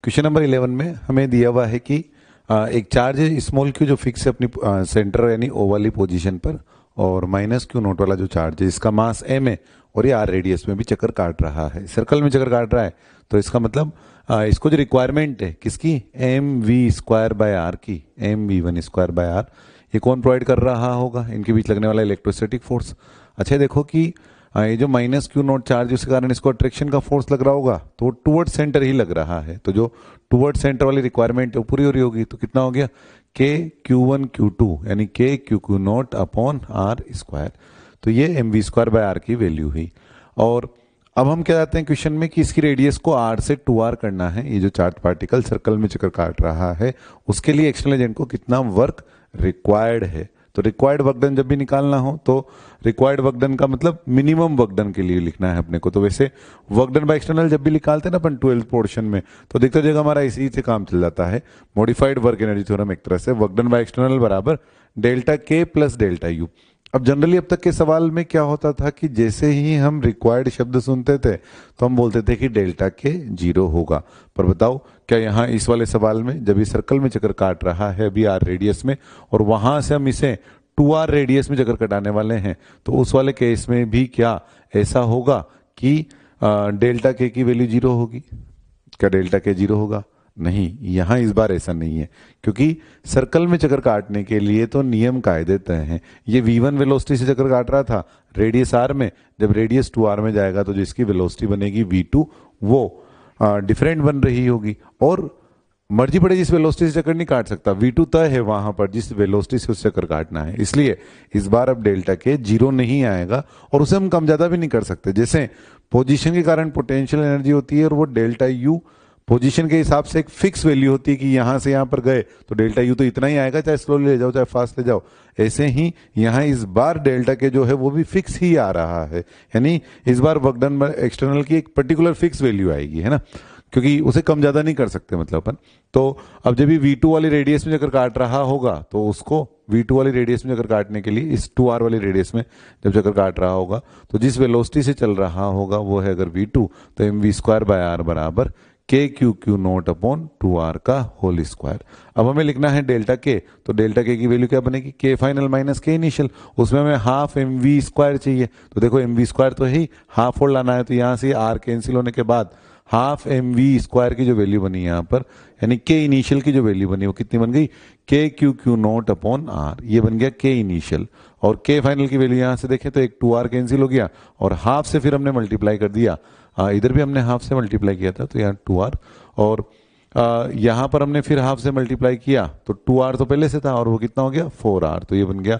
Question number 11 में हमें दिया हुआ है कि एक चार्ज है स्मॉल क्यू जो फिक्स है अपनी सेंटर यानी ओ वाली पोजीशन पर, और माइनस क्यू नोट वाला जो चार्ज है इसका मास एम है और ये आर रेडियस में भी चक्कर काट रहा है, सर्कल में चक्कर काट रहा है। तो इसका मतलब इसको जो रिक्वायरमेंट है किसकी, m we square by are की, m v one square by r, ये कौन प्रोवाइड कर रहा होगा, इनके बीच लगने वाला इलेक्ट्रोस्टैटिक फोर्स। अच्छा देखो कि ये जो माइनस क्यू नोट चार्ज उसके कारण इसको अट्रैक्शन का फोर्स लग रहा होगा, तो टुवर्ड सेंटर ही लग रहा है। तो जो टुवर्ड सेंटर वाली रिक्वायरमेंट है वो पूरी हो रही होगी। तो कितना हो गया, के क्यू वन क्यू टू यानी K Q Q naught upon R square. तो ये M we square by are की वैल्यू हुई। और अब हम क्या जाते हैं क्वेश्चन में कि इसकी रेडियस को आर से 2r करना है। ये जो चार्ज पार्टिकल सर्कल में चक्कर काट रहा है उसके लिए एक्सटर्नल एजेंट को कितना वर्क रिक्वायर्ड है। तो रिक्वायर्ड वर्क डन जब भी निकालना हो तो रिक्वायर्ड वर्क डन का मतलब मिनिमम वर्क डन के लिए लिखना है अपने को। तो वैसे वर्क डन बाय एक्सटर्नल जब भी निकालते हैं ना अपन 12th पोर्शन में, तो देखते जगह हमारा इसी से काम चल जाता है। मॉडिफाइड वर्क एनर्जी थ्योरम एक तरह से वर्क डन बाय एक्सटर्नल बराबर डेल्टा के प्लस डेल्टा यू। अब जनरली अब तक के सवाल में क्या होता था कि जैसे ही हम रिक्वायर्ड शब्द सुनते थे तो हम बोलते थे कि डेल्टा के 0 होगा। पर बताओ क्या यहाँ इस वाले सवाल में जब ये सर्कल में चक्कर काट रहा है अभी आर रेडियस में, और वहां से हम इसे 2r रेडियस में चक्कर कटाने वाले हैं, तो उस वाले केस में भी क्या ऐसा होगा कि डेल्टा के की वैल्यू 0 होगी? क्या डेल्टा के 0 होगा? नहीं, यहां इस बार ऐसा नहीं है, क्योंकि सर्कल में चक्कर काटने के लिए तो नियम कायदे तय हैं। ये v1 वेलोसिटी से चक्कर काट रहा था रेडियस r में, जब रेडियस 2r में जाएगा तो जिसकी वेलोसिटी बनेगी v2 वो डिफरेंट बन रही होगी, और मर्जी पड़े जिस वेलोसिटी से चक्कर नहीं काट सकता, v2 तय है वहां पर जिस वेलोसिटी से उस चक्कर काटना है। इसलिए इस बार अब डेल्टा के 0 नहीं आएगा, और उसे हम कम ज्यादा भी नहीं कर सकते। जैसे पोजीशन के कारण पोटेंशियल एनर्जी होती है और वो डेल्टा यू पोजीशन के हिसाब से एक फिक्स वैल्यू होती है कि यहां से यहां पर गए तो डेल्टा यू तो इतना ही आएगा, चाहे स्लोली ले जाओ चाहे फास्ट ले जाओ। ऐसे ही यहां इस बार डेल्टा के जो है वो भी फिक्स ही आ रहा है, यानी इस बार वर्क डन एक्सटर्नल की एक पर्टिकुलर फिक्स वैल्यू आएगी, है ना, क्योंकि उसे कम ज्यादा नहीं कर सकते मतलब अपन। तो अब जब भी v2 वाली रेडियस में चक्कर काट रहा होगा तो उसको v2 वाली रेडियस में चक्कर काटने के लिए इस 2r वाली रेडियस में जब चक्कर काट रहा होगा तो जिस वेलोसिटी से चल रहा होगा वो है अगर v2, तो M we square by R बराबर K Q Q naught upon 2r का होल स्क्वायर। अब हमें लिखना है डेल्टा के, तो डेल्टा के की वैल्यू क्या बनेगी, के फाइनल माइनस के इनिशियल, उसमें हमें हाफ एम वी स्क्वायर चाहिए। तो देखो एम वी स्क्वायर तो है ही, हाफ और लाना है, तो यहां से आर कैंसिल होने के बाद हाफ एम वी स्क्वायर की जो वैल्यू बनी यहाँ पर, यानी के इनिशियल की जो वैल्यू बनी वो कितनी बन गई, K Q Q naught upon R, ये बन गया के इनिशियल। और के फाइनल की वैल्यू यहां से देखें तो एक 2r कैंसिल हो गया, और हाफ से फिर हमने मल्टीप्लाई कर दिया, इधर भी हमने हाफ से मल्टीप्लाई किया था तो यहाँ 2r, और यहाँ पर हमने फिर हाफ से मल्टीप्लाई किया तो 2r तो पहले से था और वो कितना हो गया 4r, तो ये बन गया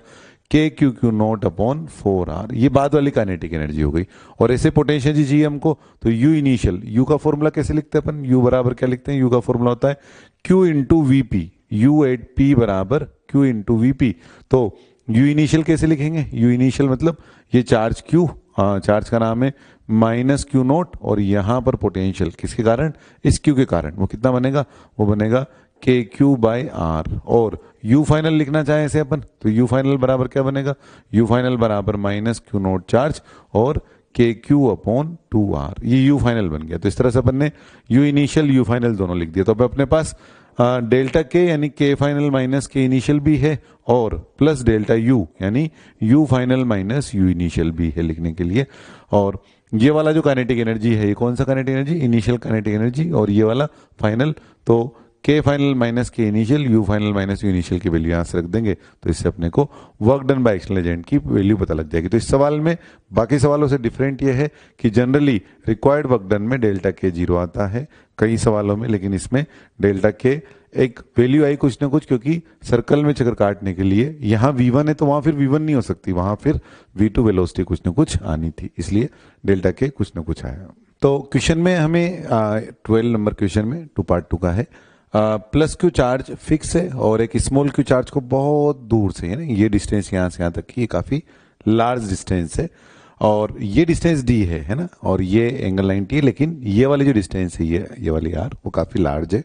के Q Q naught upon 4r। ये बाद वाली काइनेटिक एनर्जी हो गई। और ऐसे पोटेंशियल जी चाहिए हमको, तो यू इनिशियल, यू का फॉर्मूला कैसे लिखते हैं अपन, यू बराबर क्या लिखते हैं, यू का फॉर्मूला होता है q into VP, U at P बराबर q इंटू वीपी। तो यू इनिशियल कैसे लिखेंगे, यू इनिशियल मतलब ये चार्ज q, चार्ज का नाम है माइनस क्यू नोट, और यहां पर पोटेंशियल किसके कारण, इस क्यू के कारण, वो कितना बनेगा, वो बनेगा के क्यू बाय आर। और यू फाइनल लिखना चाहे इसे अपन, तो यू फाइनल बराबर क्या बनेगा, यू फाइनल बराबर माइनस क्यू नोट चार्ज और के क्यू अपॉन 2r, ये यू फाइनल बन गया। तो इस तरह से अपन ने यू इनिशियल यू फाइनल दोनों लिख दिया। तो अब अपने पास डेल्टा के यानी के फाइनल माइनस के इनिशियल भी है, और प्लस डेल्टा यू यानी you final minus you initial भी है लिखने के लिए। और ये वाला जो काइनेटिक एनर्जी है, ये कौन सा kinetic energy, initial kinetic energy, और ये वाला फाइनल, तो के फाइनल माइनस के initial, you final minus you initial की वैल्यू यहां से रख देंगे, तो इससे अपने को work done by external agent की वैल्यू पता लग जाएगी। तो इस सवाल में बाकी सवालों से डिफरेंट ये है कि जनरली रिक्वायर्ड वर्क डन में डेल्टा के 0 आता है कई सवालों में, लेकिन इसमें डेल्टा के एक वैल्यू आई कुछ ना कुछ, क्योंकि सर्कल में चक्कर काटने के लिए यहाँ v1 है तो वहां फिर v1 नहीं हो सकती, वहां फिर v2 वेलोसिटी कुछ ना कुछ आनी थी, इसलिए डेल्टा के कुछ ना कुछ आया। तो क्वेश्चन में हमें 12 नंबर क्वेश्चन में 2 पार्ट 2 का है। प्लस क्यू चार्ज फिक्स है और एक स्मॉल क्यू चार्ज को बहुत दूर से, है ना, ये डिस्टेंस यहाँ से यहाँ तक की काफी लार्ज डिस्टेंस है, और ये डिस्टेंस d है ना, और ये एंगल 90 है, लेकिन ये वाली जो डिस्टेंस है ये वाली r वो काफी लार्ज है,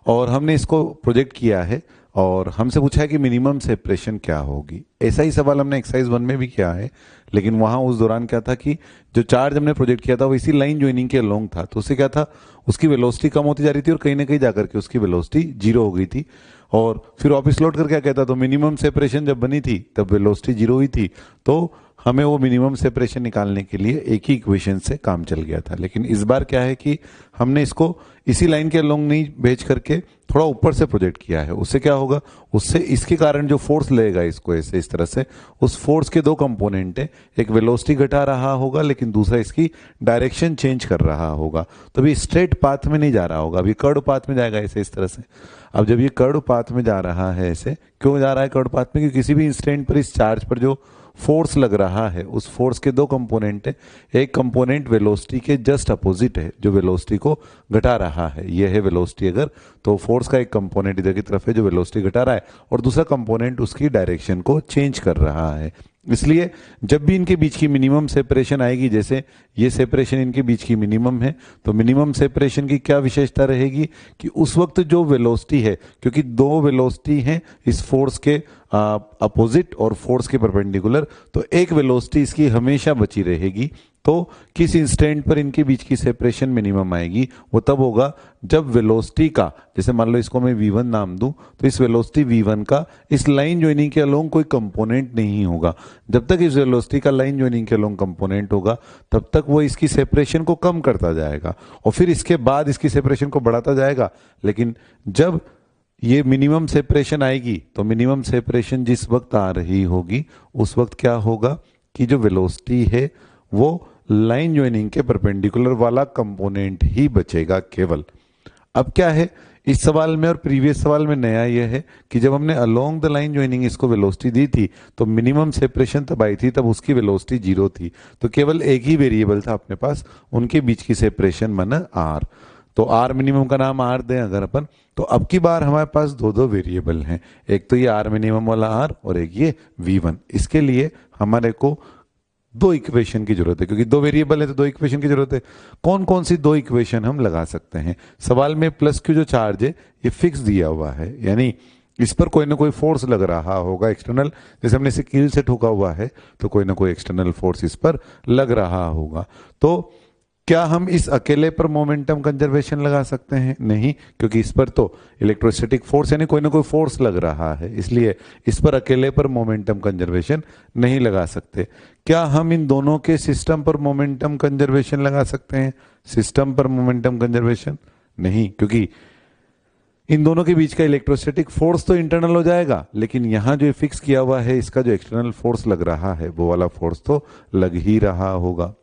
और हमने इसको प्रोजेक्ट किया है और हमसे पूछा है कि मिनिमम सेपरेशन क्या होगी। ऐसा ही सवाल हमने एक्सरसाइज 1 में भी किया है, लेकिन वहां उस दौरान क्या था कि जो चार्ज हमने प्रोजेक्ट किया था वो इसी लाइन ज्वाइनिंग के अलोंग था, तो उससे क्या था, उसकी वेलोसिटी कम होती जा रही थी और कहीं ना कहीं जाकर के उसकी वेलोसिटी 0 हो गई थी। और फिर वापस लौट कर क्या कहता, तो मिनिमम सेपरेशन जब बनी थी तब वेलोसिटी 0 हुई थी, तो हमें वो मिनिमम सेपरेशन निकालने के लिए एक ही इक्वेशन से काम चल गया था। लेकिन इस बार क्या है कि हमने इसको इसी लाइन के अलोंग नहीं भेज करके थोड़ा ऊपर से प्रोजेक्ट किया है। उससे क्या होगा, उससे इसके कारण जो फोर्स लगेगा इसको ऐसे इस तरह से, उस फोर्स के दो कंपोनेंट है, एक वेलोसिटी घटा रहा होगा लेकिन दूसरा इसकी डायरेक्शन चेंज कर रहा होगा। तो अभी स्ट्रेट पाथ में नहीं जा रहा होगा, अभी कर्व पाथ में जाएगा ऐसे इस तरह से। अब जब ये कर्व पाथ में जा रहा है ऐसे, क्यों जा रहा है कर्व पाथ में, क्योंकि किसी भी इंस्टेंट पर इस चार्ज पर जो फोर्स लग रहा है उस फोर्स के दो कंपोनेंट है, एक कंपोनेंट वेलोसिटी के जस्ट अपोजिट है जो वेलोसिटी को घटा रहा है, ये है वेलोसिटी अगर, तो फोर्स का एक कंपोनेंट इधर की तरफ है जो वेलोसिटी घटा रहा है और दूसरा कंपोनेंट उसकी डायरेक्शन को चेंज कर रहा है। इसलिए जब भी इनके बीच की मिनिमम सेपरेशन आएगी, जैसे ये सेपरेशन इनके बीच की मिनिमम है, तो मिनिमम सेपरेशन की क्या विशेषता रहेगी कि उस वक्त जो वेलोसिटी है, क्योंकि दो वेलोसिटी हैं इस फोर्स के अपोजिट और फोर्स के परपेंडिकुलर, तो एक वेलोसिटी इसकी हमेशा बची रहेगी। तो किस इंस्टेंट पर इनके बीच की सेपरेशन मिनिमम आएगी, वो तब होगा जब वेलोसिटी का, जैसे मान लो इसको मैं v1 नाम दूं, तो इस वेलोसिटी v1 का इस लाइन ज्वाइनिंग के अलोंग कोई कंपोनेंट नहीं होगा। जब तक इस वेलोसिटी का लाइन ज्वाइनिंग के अलोंग कंपोनेंट होगा तब तक वो इसकी सेपरेशन को कम करता जाएगा और फिर इसके बाद इसकी सेपरेशन को बढ़ाता जाएगा। लेकिन जब ये मिनिमम सेपरेशन आएगी, तो मिनिमम सेपरेशन जिस वक्त आ रही होगी उस वक्त क्या होगा कि जो वेलोसिटी है वो लाइन ज्वाइनिंग के परपेंडिकुलर वाला कंपोनेंट ही बचेगा केवल। अब क्या है इस सवाल में और प्रीवियस सवाल में नया यह है कि जब हमने अलोंग द लाइन ज्वाइनिंग इसको वेलोसिटी दी थी तो मिनिमम सेपरेशन तब आई थी तब उसकी वेलोसिटी 0 थी, तो केवल एक ही वेरिएबल था अपने पास, उनके बीच की सेपरेशन माना आर। तो आर मिनिमम का नाम आर दें अगर अपन, तो अब की बार हमारे पास दो दो वेरिएबल हैं, एक तो ये आर मिनिमम वाला आर और एक ये v1। इसके लिए हमारे को दो इक्वेशन की जरूरत है, क्योंकि दो वेरिएबल है तो दो इक्वेशन की जरूरत है। कौन कौन सी दो इक्वेशन हम लगा सकते हैं? सवाल में प्लस क्यू जो चार्ज है ये फिक्स दिया हुआ है, यानी इस पर कोई ना कोई फोर्स लग रहा होगा एक्सटर्नल, जैसे हमने इसे कील से ठोका हुआ है तो कोई ना कोई एक्सटर्नल फोर्स इस पर लग रहा होगा। तो क्या हम इस अकेले पर मोमेंटम कंजर्वेशन लगा सकते हैं? नहीं, क्योंकि इस पर तो इलेक्ट्रोस्टैटिक फोर्स यानी कोई ना कोई फोर्स लग रहा है, इसलिए इस पर अकेले पर मोमेंटम कंजर्वेशन नहीं लगा सकते। क्या हम इन दोनों के सिस्टम पर मोमेंटम कंजर्वेशन लगा सकते हैं? सिस्टम पर मोमेंटम कंजर्वेशन नहीं, क्योंकि इन दोनों के बीच का इलेक्ट्रोस्टैटिक फोर्स तो इंटरनल हो जाएगा, लेकिन यहां जो फिक्स किया हुआ है इसका जो एक्सटर्नल फोर्स लग रहा है वो वाला फोर्स तो लग ही रहा होगा।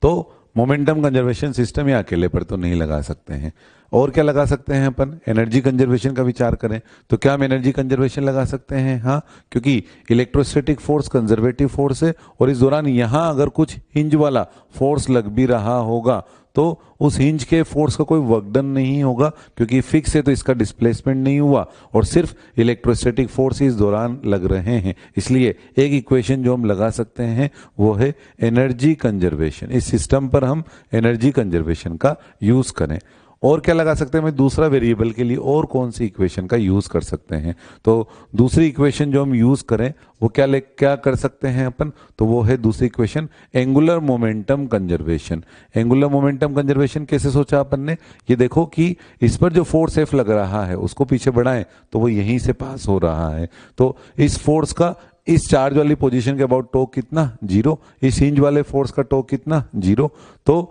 तो मोमेंटम कंजर्वेशन सिस्टम या अकेले पर तो नहीं लगा सकते हैं। और क्या लगा सकते हैं अपन? एनर्जी कंजर्वेशन का विचार करें तो क्या हम एनर्जी कंजर्वेशन लगा सकते हैं? हाँ, क्योंकि इलेक्ट्रोस्टैटिक फोर्स कंजर्वेटिव फोर्स है और इस दौरान यहां अगर कुछ हिंज वाला फोर्स लग भी रहा होगा तो उस हिंज के फोर्स का कोई वर्क डन नहीं होगा, क्योंकि फिक्स है तो इसका डिस्प्लेसमेंट नहीं हुआ और सिर्फ इलेक्ट्रोस्टैटिक फोर्स इस दौरान लग रहे हैं। इसलिए एक इक्वेशन जो हम लगा सकते हैं वो है एनर्जी कंजर्वेशन। इस सिस्टम पर हम एनर्जी कंजर्वेशन का यूज करें। और क्या लगा सकते हैं? मैं दूसरा वेरिएबल के लिए और कौन सी इक्वेशन का यूज कर सकते हैं? तो दूसरी इक्वेशन जो हम यूज करें वो क्या कर सकते हैं अपन? तो वो है दूसरी equation angular momentum conservation. Angular momentum conservation कैसे सोचा अपन ने? ये देखो कि इस पर जो फोर्स एफ लग रहा है उसको पीछे बढ़ाएं तो वो यहीं से पास हो रहा है, तो इस फोर्स का इस चार्ज वाली पोजीशन के अबाउट टॉर्क कितना? 0। इस हिंज वाले फोर्स का टॉर्क कितना? 0। तो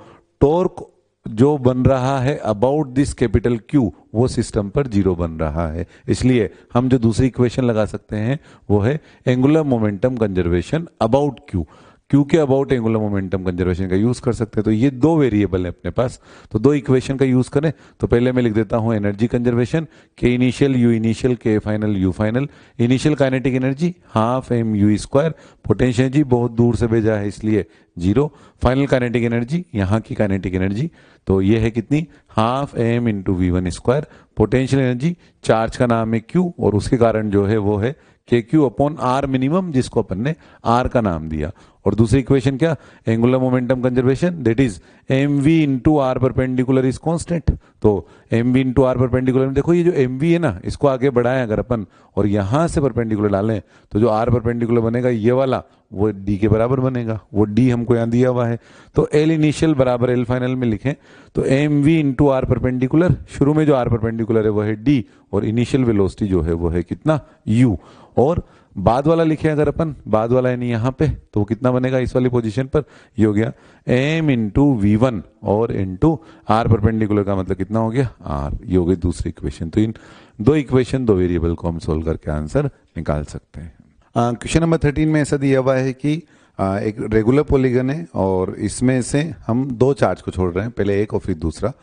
टॉर्क जो बन रहा है अबाउट दिस कैपिटल क्यू वो सिस्टम पर 0 बन रहा है। इसलिए हम जो दूसरी इक्वेशन लगा सकते हैं वो है angular momentum conservation about Q. Q के अबाउट एंगुलर मोमेंटम कंजर्वेशन का यूज कर सकते हैं। तो ये दो वेरिएबल है अपने पास, तो दो इक्वेशन का यूज करें तो पहले मैं लिख देता हूं energy conservation, K initial U initial K final U final. Initial kinetic energy half M U square, potential energy बहुत दूर से भेजा है इसलिए 0। फाइनल काइनेटिक एनर्जी यहाँ की काइनेटिक एनर्जी तो ये है कितनी? Half M into v1 square. Potential energy charge का नाम है Q और उसके कारण जो है वो है के क्यू अपॉन आर मिनिमम, जिसको अपन ने आर का नाम दिया। और दूसरी इक्वेशन क्या, angular momentum conservation, that is m we into are perpendicular is constant. तो M we into are perpendicular में देखो ये जो एम वी है ना, इसको आगे बढ़ाएं अगर अपन और यहां से परपेंडिकुलर डालें तो जो आर परपेंडिकुलर बनेगा ये वाला वो डी के बराबर बनेगा, वो डी हमको यहाँ दिया हुआ है। तो एल इनिशियल बराबर एल फाइनल में लिखें तो M we into are perpendicular, शुरू में जो आर परपेंडिकुलर है वो है डी और इनिशियल वेलोसिटी जो है वो है कितना यू, और बाद वाला लिखे अगर अपन, बाद वाला यानी यहाँ पे, तो कितना बनेगा इस वाली पोजीशन पर, ये हो गया एम इंटू वी वन और इंटू आर परपेंडिकुलर का मतलब कितना हो गया आर, ये हो गई दूसरी इक्वेशन। तो इन दो इक्वेशन दो वेरिएबल को हम सोल्व करके आंसर निकाल सकते हैं। क्वेश्चन नंबर 13 में ऐसा दिया हुआ है कि एक रेगुलर पॉलीगन है और इसमें से हम दो चार्ज को छोड़ रहे हैं, पहले एक और फिर दूसरा।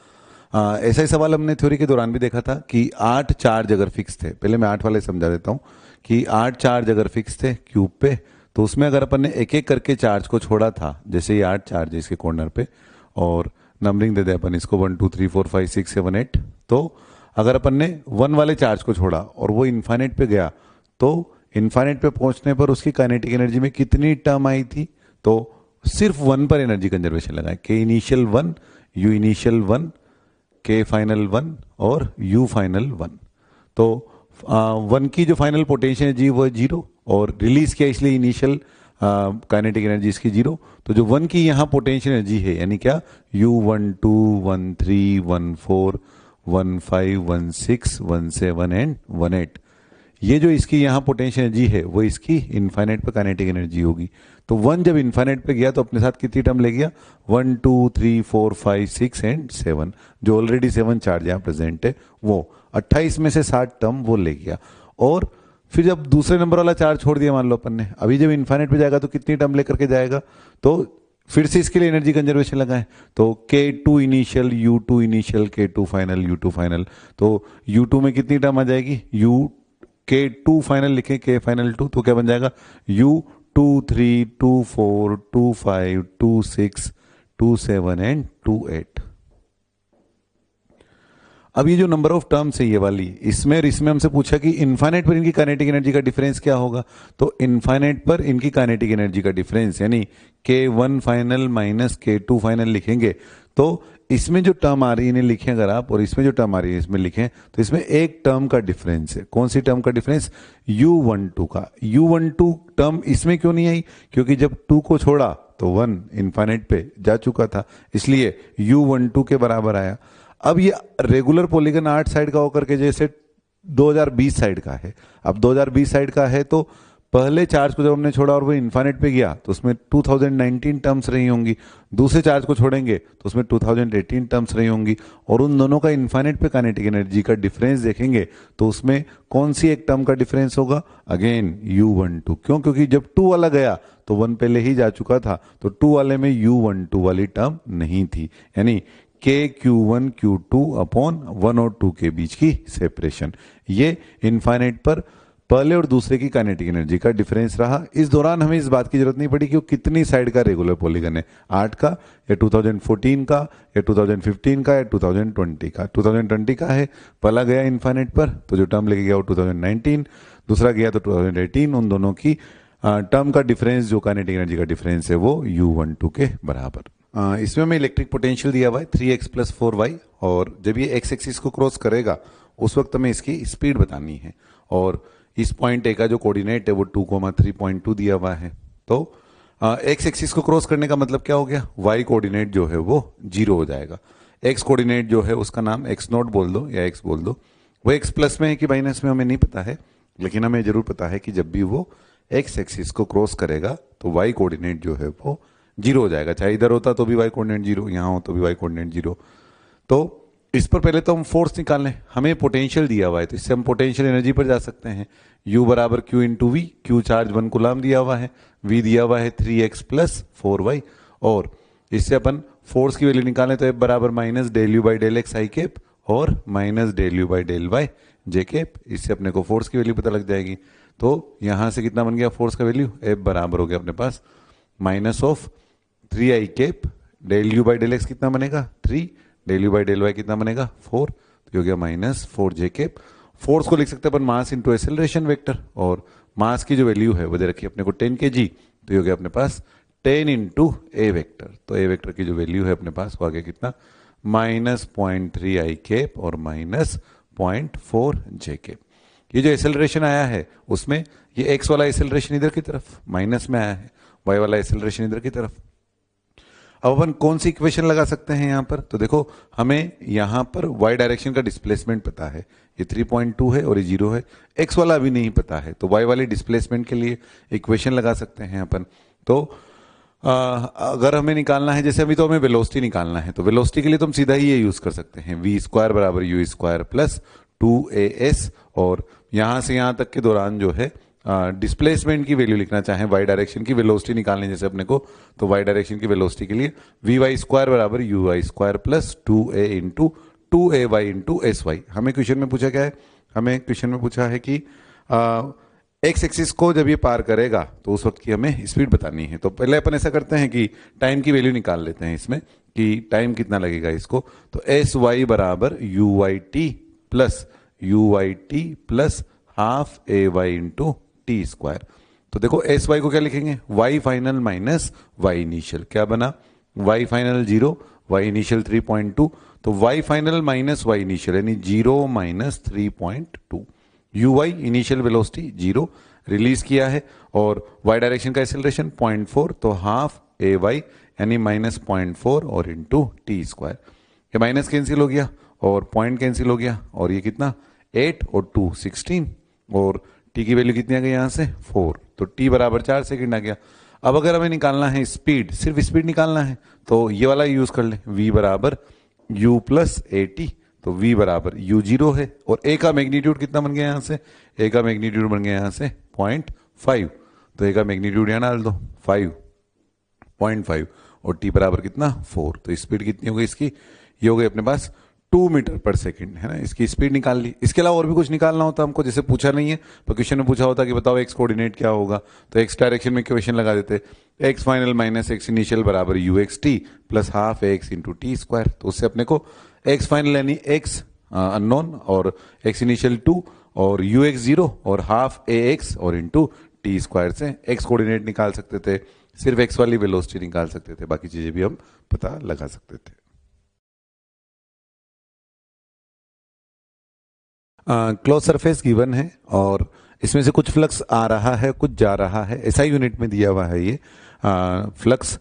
ऐसा ही सवाल हमने थ्योरी के दौरान भी देखा था कि 8 चार्ज अगर फिक्स थे, पहले मैं 8 वाले समझा देता हूँ कि 8 चार्ज अगर फिक्स थे क्यूब पे, तो उसमें अगर अपन ने एक एक करके चार्ज को छोड़ा था, जैसे ये 8 चार्ज है इसके कॉर्नर पे और नंबरिंग दे दे अपन इसको 1 2 3 4 5 6 7 8, तो अगर अपन ने 1 वाले चार्ज को छोड़ा और वो इन्फाइनाइट पे गया तो इन्फाइनाइट पे पहुंचने पर उसकी काइनेटिक एनर्जी में कितनी टर्म आई थी, तो सिर्फ 1 पर एनर्जी कंजर्वेशन लगाए, के इनिशियल 1, यू इनिशियल 1, के फाइनल 1 और यू फाइनल 1। तो 1 की जो फाइनल पोटेंशियल एनर्जी वो 0 और रिलीज किया इसलिए इनिशियल काइनेटिक एनर्जी इसकी 0। तो जो 1 की यहाँ पोटेंशियल एनर्जी है यानी क्या U12, 13, 14, 15, 16, 17 एंड 18, ये जो इसकी यहाँ पोटेंशियल एनर्जी है वो इसकी इनफाइनाइट पर काइनेटिक एनर्जी होगी। तो 1 जब इनफाइनाइट पे गया तो अपने साथ कितनी टर्म ले गया 1 2 3 4 5 6 एंड 7, जो ऑलरेडी 7 चार्ज यहाँ प्रेजेंट है वो 28 में से 60 टर्म वो ले गया। और फिर जब दूसरे नंबर वाला चार्ज छोड़ दिया मान लो अपन ने, अभी जब इनफाइनाइट पे जाएगा तो कितनी टर्म लेकर के जाएगा, तो फिर से इसके लिए एनर्जी कंजर्वेशन लगाएं तो K2 initial, U2 initial, K2 final, U2 final. तो U2 में कितनी टर्म आ जाएगी, K2 फाइनल लिखें, K फाइनल 2, तो क्या बन जाएगा U2 3 2 4 2 5 2 6 2 7 एंड 2 8। अब ये जो नंबर ऑफ टर्म्स है ये वाली, इसमें हमसे पूछा कि इनफाइनाइट पर इनकी काइनेटिक एनर्जी का डिफरेंस क्या होगा, तो इनफाइनाइट पर इनकी काइनेटिक एनर्जी का डिफरेंस यानी K1 final minus K2 final लिखेंगे तो इसमें जो टर्म आ रही है इन्हें लिखें अगर आप, और इसमें जो टर्म आ रही है इसमें लिखें, तो इसमें एक टर्म का डिफरेंस है। कौन सी टर्म का डिफरेंस, U12 का। U12 टर्म इसमें क्यों नहीं आई, क्योंकि जब 2 को छोड़ा तो 1 इनफाइनाइट पे जा चुका था, इसलिए U12 के बराबर आया। अब ये रेगुलर पॉलीगन 8 साइड का होकर के जैसे 2020 साइड का है, अब 2020 साइड का है तो पहले चार्ज को जब हमने छोड़ा और वो इन्फाइनाइट पे गया तो उसमें 2019 टर्म्स रही होंगी, दूसरे चार्ज को छोड़ेंगे तो उसमें 2018 टर्म्स रही होंगी, और उन दोनों का इन्फाइनाइट पे काइनेटिक एनर्जी का डिफरेंस देखेंगे तो उसमें कौन सी एक टर्म का डिफरेंस होगा, अगेन U12। क्यों, क्योंकि जब 2 वाला गया तो 1 पहले ही जा चुका था, तो 2 वाले में U12 वाली टर्म नहीं थी, यानी Q1 Q2 अपॉन 1 और 2 के बीच की सेपरेशन, ये इनफाइनाइट पर पहले और दूसरे की काइनेटिक एनर्जी का डिफरेंस रहा। इस दौरान हमें इस बात की जरूरत नहीं पड़ी कि वो कितनी साइड का रेगुलर पॉलीगन है, 8 का या 2014 का या 2015 का या 2020 का। 2020 का है, पहला गया इनफाइनाइट पर तो जो टर्म लेके गया वो 2019, दूसरा गया तो 2018, उन दोनों की टर्म का डिफरेंस जो काइनेटिक एनर्जी का डिफरेंस है वो U12 के बराबर। इसमें हमें इलेक्ट्रिक पोटेंशियल दिया हुआ है 3x + 4y, और जब ये x एक्सिस को क्रॉस करेगा उस वक्त हमें इसकी स्पीड बतानी है, और इस पॉइंट ए का जो कोऑर्डिनेट है वो 2,3.2 दिया हुआ है। तो x एक्सिस को क्रॉस करने का मतलब क्या हो गया, y कोऑर्डिनेट जो है वो 0 हो जाएगा, x कोऑर्डिनेट जो है उसका नाम x0 बोल दो या x बोल दो, वो x प्लस में है कि माइनस में हमें नहीं पता है, लेकिन हमें जरूर पता है कि जब भी वो x एक्सिस को क्रॉस करेगा तो y कोऑर्डिनेट जो है वो 0 हो जाएगा, चाहे इधर होता तो भी y कोऑर्डिनेट 0, यहाँ हो तो भी y कोऑर्डिनेट 0। तो इस पर पहले तो हम फोर्स निकाल लें, हमें पोटेंशियल दिया हुआ है तो इससे हम पोटेंशियल एनर्जी पर जा सकते हैं। U बराबर Q into V, Q charge 1 coulomb दिया हुआ है, V दिया हुआ है 3x + 4y, और इससे अपन फोर्स की वैल्यू निकालें तो F बराबर -∂U/∂x i कैप और -∂U/∂y j कैप, इससे अपने को फोर्स की वैल्यू पता लग जाएगी। तो यहां से कितना बन गया फोर्स का वैल्यू, F बराबर हो गया अपने पास -3i कैप, ∂U/∂x कितना बनेगा 3, ∂U/∂y कितना बनेगा 4, तो ये हो गया -4j कैप। फोर्स को लिख सकते हैं अपन मास इंटू एक्सेलरेशन वेक्टर, और मास की जो वैल्यू है वो दे रखी है अपने को 10 kg, तो ये हो गया अपने पास 10 इंटू ए वेक्टर। तो ए वेक्टर की जो वैल्यू है अपने पास वो आ गया कितना, -0.3 आई कैप और -0.4 जे कैप। ये जो एक्सेलरेशन आया है उसमें ये एक्स वाला एक्सेलरेशन इधर की तरफ माइनस में आया है, वाई वाला एक्सेलरेशन इधर की तरफ। अब अपन कौन सी इक्वेशन लगा सकते हैं यहां पर, तो देखो हमें यहां पर वाई डायरेक्शन का डिस्प्लेसमेंट पता है, ये 3.2 है और ये 0 है। एक्स वाला अभी नहीं पता है, तो वाई वाले डिस्प्लेसमेंट के लिए इक्वेशन लगा सकते हैं अपन। तो अगर हमें निकालना है, जैसे अभी तो हमें वेलोसिटी निकालना है, तो वेलोसिटी के लिए तो हम सीधा ही ये यूज कर सकते हैं, v² बराबर u² प्लस 2as, और यहां से यहां तक के दौरान जो है डिस्प्लेसमेंट की वैल्यू लिखना चाहें, वाई डायरेक्शन की वेलोसिटी निकालनी जैसे अपने को, तो वाई डायरेक्शन की वेलोसिटी के लिए vy² बराबर uy² plus 2a into 2ay into sy। हमें क्वेश्चन में पूछा क्या है, हमें क्वेश्चन में पूछा है कि एक्स एक्सिस को जब ये पार करेगा तो उस वक्त की हमें स्पीड बतानी है। तो पहले अपन ऐसा करते हैं कि टाइम की वैल्यू निकाल लेते हैं इसमें कि टाइम कितना लगेगा इसको। तो एस वाई बराबर U Y T plus half A Y into T square. तो देखो एस वाई को क्या लिखेंगे, Y final minus Y initial. क्या बना, वाई फाइनल 0, वाई इनिशियल 3.2, तो Y final minus Y initial यानी 0 minus 3.2। U Y initial velocity 0 release किया है, और वाई डायरेक्शन का एक्सेलरेशन 0.4, तो हाफ ए वाई यानी -0.4 और इंटू टी स्क्वायर। ये माइनस कैंसिल हो गया और पॉइंट कैंसिल हो गया, और ये कितना 8 और 2 16, और टी की वैल्यू कितनी आ गई यहाँ से 4, तो टी बराबर 4 सेकंड आ गया। अब अगर हमें निकालना है स्पीड, सिर्फ स्पीड निकालना है, तो ये वाला यूज कर ले, v बराबर u प्लस ए टी, तो v बराबर u0 है, और a का मैग्नीट्यूड कितना बन गया यहाँ से, a का मैग्नीट्यूड बन गया यहाँ से 0.5, तो a का मैग्नीट्यूड यहाँ डाल दो 5.5, और t बराबर कितना 4, तो स्पीड कितनी हो गई इसकी, ये हो गई अपने पास 2 मीटर पर सेकंड, है ना, इसकी स्पीड निकाल ली। इसके अलावा और भी कुछ निकालना होता हमको, जैसे पूछा नहीं है तो क्वेश्चन में पूछा होता कि बताओ एक्स कोऑर्डिनेट क्या होगा, तो एक्स डायरेक्शन में क्वेश्चन लगा देते, x final minus x initial बराबर u x t plus half x into T square. तो उससे अपने को एक्स फाइनल यानी एक्स अननोन और एक्स इनिशियल 2 और यू एक्स 0 और हाफ ए एक्स और इंटू टी स्क्वायर से एक्स कोऑर्डिनेट निकाल सकते थे, सिर्फ एक्स वाली वेलोसिटी निकाल सकते थे, बाकी चीजें भी हम पता लगा सकते थे। क्लोज सरफेस गिवन है और इसमें से कुछ फ्लक्स आ रहा है कुछ जा रहा है, एसआई यूनिट में दिया हुआ है ये। फ्लक्स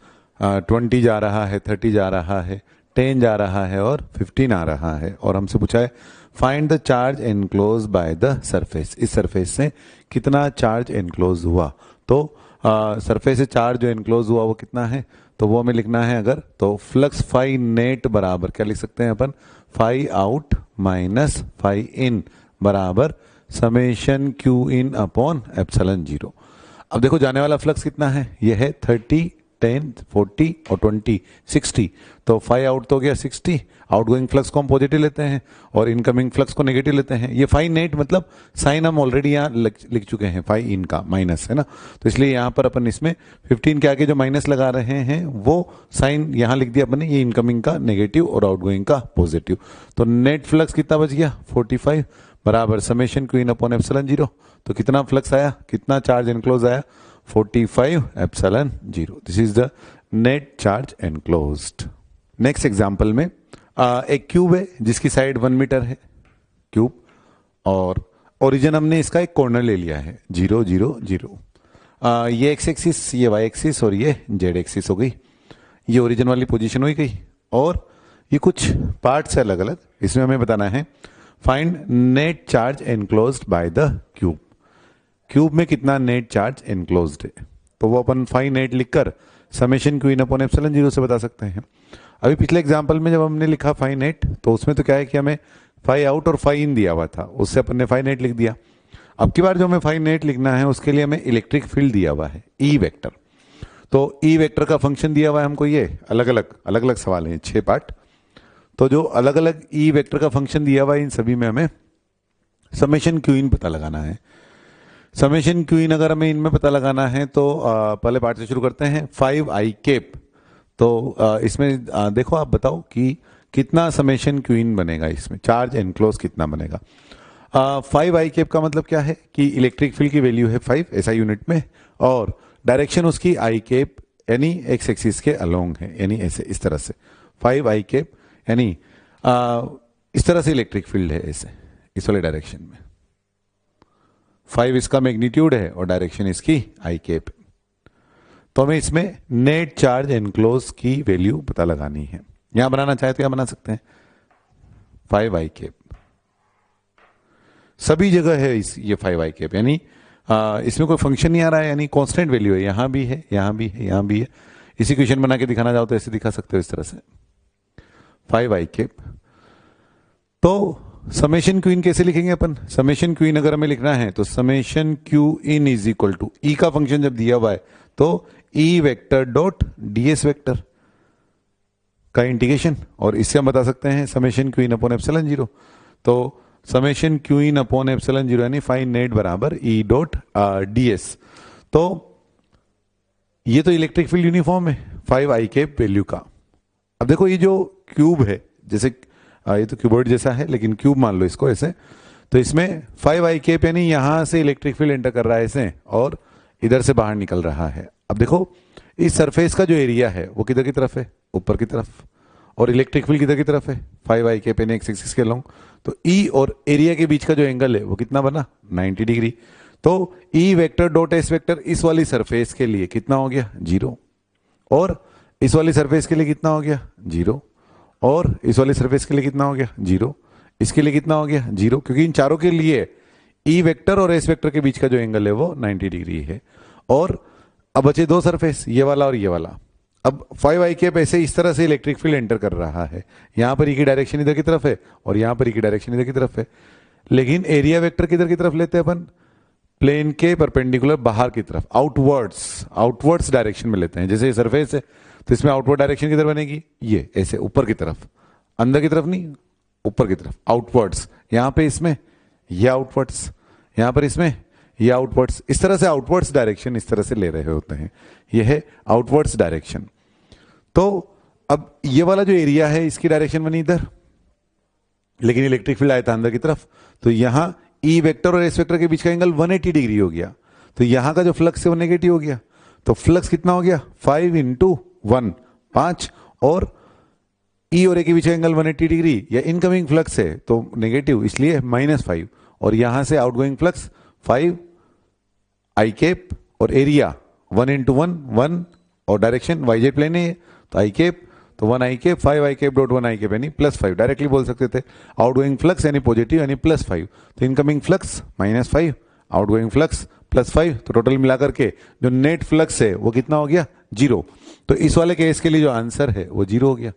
20 जा रहा है, 30 जा रहा है, 10 जा रहा है और 15 आ रहा है, और हमसे पूछा है find the charge enclose by the surface. इस सरफेस से कितना चार्ज एनक्लोज हुआ, तो सरफेस से चार्ज जो एनक्लोज हुआ वो कितना है, तो वो हमें लिखना है अगर, तो फ्लक्स फाई नेट बराबर क्या लिख सकते हैं अपन, फाई आउट माइनस फाई इन बराबर summation Q in upon epsilon 0। अब देखो जाने वाला फ्लक्स कितना है, ये है 30, 10, 40 और 20 60, तो फाई आउट तो हो गया 60, आउटगोइंग फ्लक्स को हम पॉजिटिव लेते हैं और इनकमिंग फ्लक्स को नेगेटिव लेते हैं। ये फाई नेट मतलब साइन हम ऑलरेडी यहाँ लिख चुके हैं, फाई इन का माइनस है ना, तो इसलिए यहाँ पर अपन इसमें 15 के आगे जो माइनस लगा रहे हैं वो साइन यहाँ लिख दिया अपन ने, ये इनकमिंग का नेगेटिव और आउटगोइंग का पॉजिटिव। तो नेट फ्लक्स कितना बच गया 45 बराबर summation Q in upon epsilon 0। तो कितना फ्लक्स आया, कितना चार्ज एनक्लोज आया, 45 epsilon 0। This is the net charge enclosed. Next example में एक क्यूब है जिसकी साइड 1 मीटर है क्यूब, और ओरिजिन हमने इसका एक कॉर्नर ले लिया है 0 0 0। ये एक्स एक्सिस, ये वाई एक्सिस और ये जेड एक्सिस हो गई, ये ओरिजिन वाली पोजीशन हो गई, और ये कुछ पार्ट्स है अलग अलग। इसमें हमें बताना है find net charge enclosed by the cube. Cube में कितना नेट चार्ज एनक्लोज्ड है, तो वो अपन फाई नेट लिखकर summation Q in upon epsilon 0 से बता सकते हैं। अभी पिछले एग्जांपल में जब हमने लिखा फाई नेट, तो उसमें तो क्या है कि हमें फाई आउट और फाई इन दिया हुआ था, उससे अपन ने फाई नेट लिख दिया। अब की बार जो हमें फाई नेट लिखना है उसके लिए हमें इलेक्ट्रिक फील्ड दिया हुआ है ई वेक्टर। तो ई वेक्टर का फंक्शन दिया हुआ है हमको, ये अलग अलग सवाल हैं 6 पार्ट। तो जो अलग अलग ई वेक्टर का फंक्शन दिया हुआ है इन सभी में हमें समेशन क्यू इन पता लगाना है। समेशन क्यू इन अगर हमें इनमें पता लगाना है तो पहले पार्ट से शुरू करते हैं 5 आई कैप। तो इसमें देखो आप बताओ कि कितना समेशन क्यू इन बनेगा, इसमें चार्ज एनक्लोज कितना बनेगा। 5 आई कैप का मतलब क्या है कि इलेक्ट्रिक फील्ड की वैल्यू है 5 ऐसा यूनिट में, और डायरेक्शन उसकी आई कैप यानी एक्स एक्सिस के अलोंग है, यानी ऐसे इस तरह से 5 आई कैप, यानी इस तरह से इलेक्ट्रिक फील्ड है ऐसे इस वाले डायरेक्शन में। 5 इसका मैग्नीट्यूड है और डायरेक्शन इसकी आई कैप। तो हमें इसमें नेट चार्ज एनक्लोज की वैल्यू पता लगानी है। यहां बनाना चाहे तो यहां बना सकते हैं 5 आई कैप, सभी जगह है ये 5 आई कैप, यानी इसमें कोई फंक्शन नहीं आ रहा है, यानी कांस्टेंट वैल्यू है, यहां भी है, यहां भी है, यहां भी है। इसी क्वेश्चन बना के दिखाना चाहो तो ऐसे दिखा सकते हो इस तरह से 5 आई कैप। तो समेशन क्यू इन कैसे लिखेंगे अपन? समेशन क्यू इन अगर हमें लिखना है तो summation Q in is equal to E का फंक्शन जब दिया हुआ है तो E vector dot ds vector का इंटीग्रेशन, और इससे हम बता सकते हैं summation Q in upon epsilon zero. तो summation Q in upon epsilon zero यानी फाइंड नेट बराबर ई डॉट डीएस। तो ये तो इलेक्ट्रिक फील्ड यूनिफॉर्म है 5 आई कैप वैल्यू का। अब देखो ये जो क्यूब है, जैसे ये तो क्यूबॉइड जैसा है लेकिन क्यूब मान लो इसको ऐसे, तो इसमें 5 आई कैप यानी यहां से इलेक्ट्रिक फील्ड एंटर कर रहा है ऐसे और इधर से बाहर निकल रहा है। अब देखो इस सरफेस का जो एरिया है वो किधर की तरफ है? ऊपर की तरफ, और इलेक्ट्रिक फील्ड किधर की तरफ है? 5 आई कैप यानी एक्स एक्सिस के अलोंग। तो ई और एरिया के बीच का जो एंगल है वो कितना बना? 90 डिग्री। तो E vector dot S vector इस वाली सरफेस के लिए कितना हो गया? 0, और इस वाली सरफेस के लिए कितना हो गया? 0, और इस वाली सरफेस के लिए कितना हो गया? 0, इसके लिए कितना हो गया? 0, क्योंकि इन चारों के लिए ई वेक्टर और एस वेक्टर के बीच का जो एंगल है वो 90 डिग्री है। और अब बचे दो सरफेस, ये वाला और ये वाला। अब 5 आई कैप ऐसे इस तरह से इलेक्ट्रिक फील्ड एंटर कर रहा है, यहां पर ई की डायरेक्शन इधर की तरफ है और यहां पर ई की डायरेक्शन इधर की तरफ है, लेकिन एरिया वेक्टर किधर की तरफ लेते हैं अपन? प्लेन के परपेंडिकुलर बाहर की तरफ, आउटवर्ड्स डायरेक्शन में लेते हैं। जैसे ये सरफेस है तो इसमें आउटवर्ड डायरेक्शन किधर बनेगी? ये ऐसे ऊपर की तरफ, अंदर की तरफ नहीं, ऊपर की तरफ, आउटवर्ड्स। यहां पे इसमें ये आउटवर्ड्स, यहां पर इसमें ये आउटवर्ड्स, इस तरह से आउटवर्ड्स डायरेक्शन इस तरह से ले रहे होते हैं। ये है आउटवर्ड्स डायरेक्शन। तो अब ये वाला जो एरिया है इसकी डायरेक्शन बनी इधर, लेकिन इलेक्ट्रिक फील्ड आया था अंदर की तरफ, तो यहां ई वेक्टर और एस वेक्टर के बीच का एंगल 180 डिग्री हो गया। तो यहां का जो फ्लक्स है वो नेगेटिव हो गया। तो फ्लक्स कितना हो गया? 5 × 1 5, और ई और ए के बीच का एंगल 180 डिग्री, या इनकमिंग फ्लक्स है तो नेगेटिव, इसलिए -5, और यहां से आउटगोइंग फ्लक्स 5 आई कैप, और एरिया 1 × 1 1, और डायरेक्शन वाई जेड प्लेन है तो आई कैप, तो 1 आई कैप 5 आई कैप डॉट 1 आई कैप यानी +5, डायरेक्टली बोल सकते थे। आउटगोइंग फ्लक्स यानी पॉजिटिव यानी +5, तो इनकमिंग फ्लक्स -5, आउटगोइंग फ्लक्स +5, तो टोटल मिलाकर के जो नेट फ्लक्स है वो कितना हो गया? 0। तो इस वाले केस के लिए जो आंसर है वो 0 हो गया।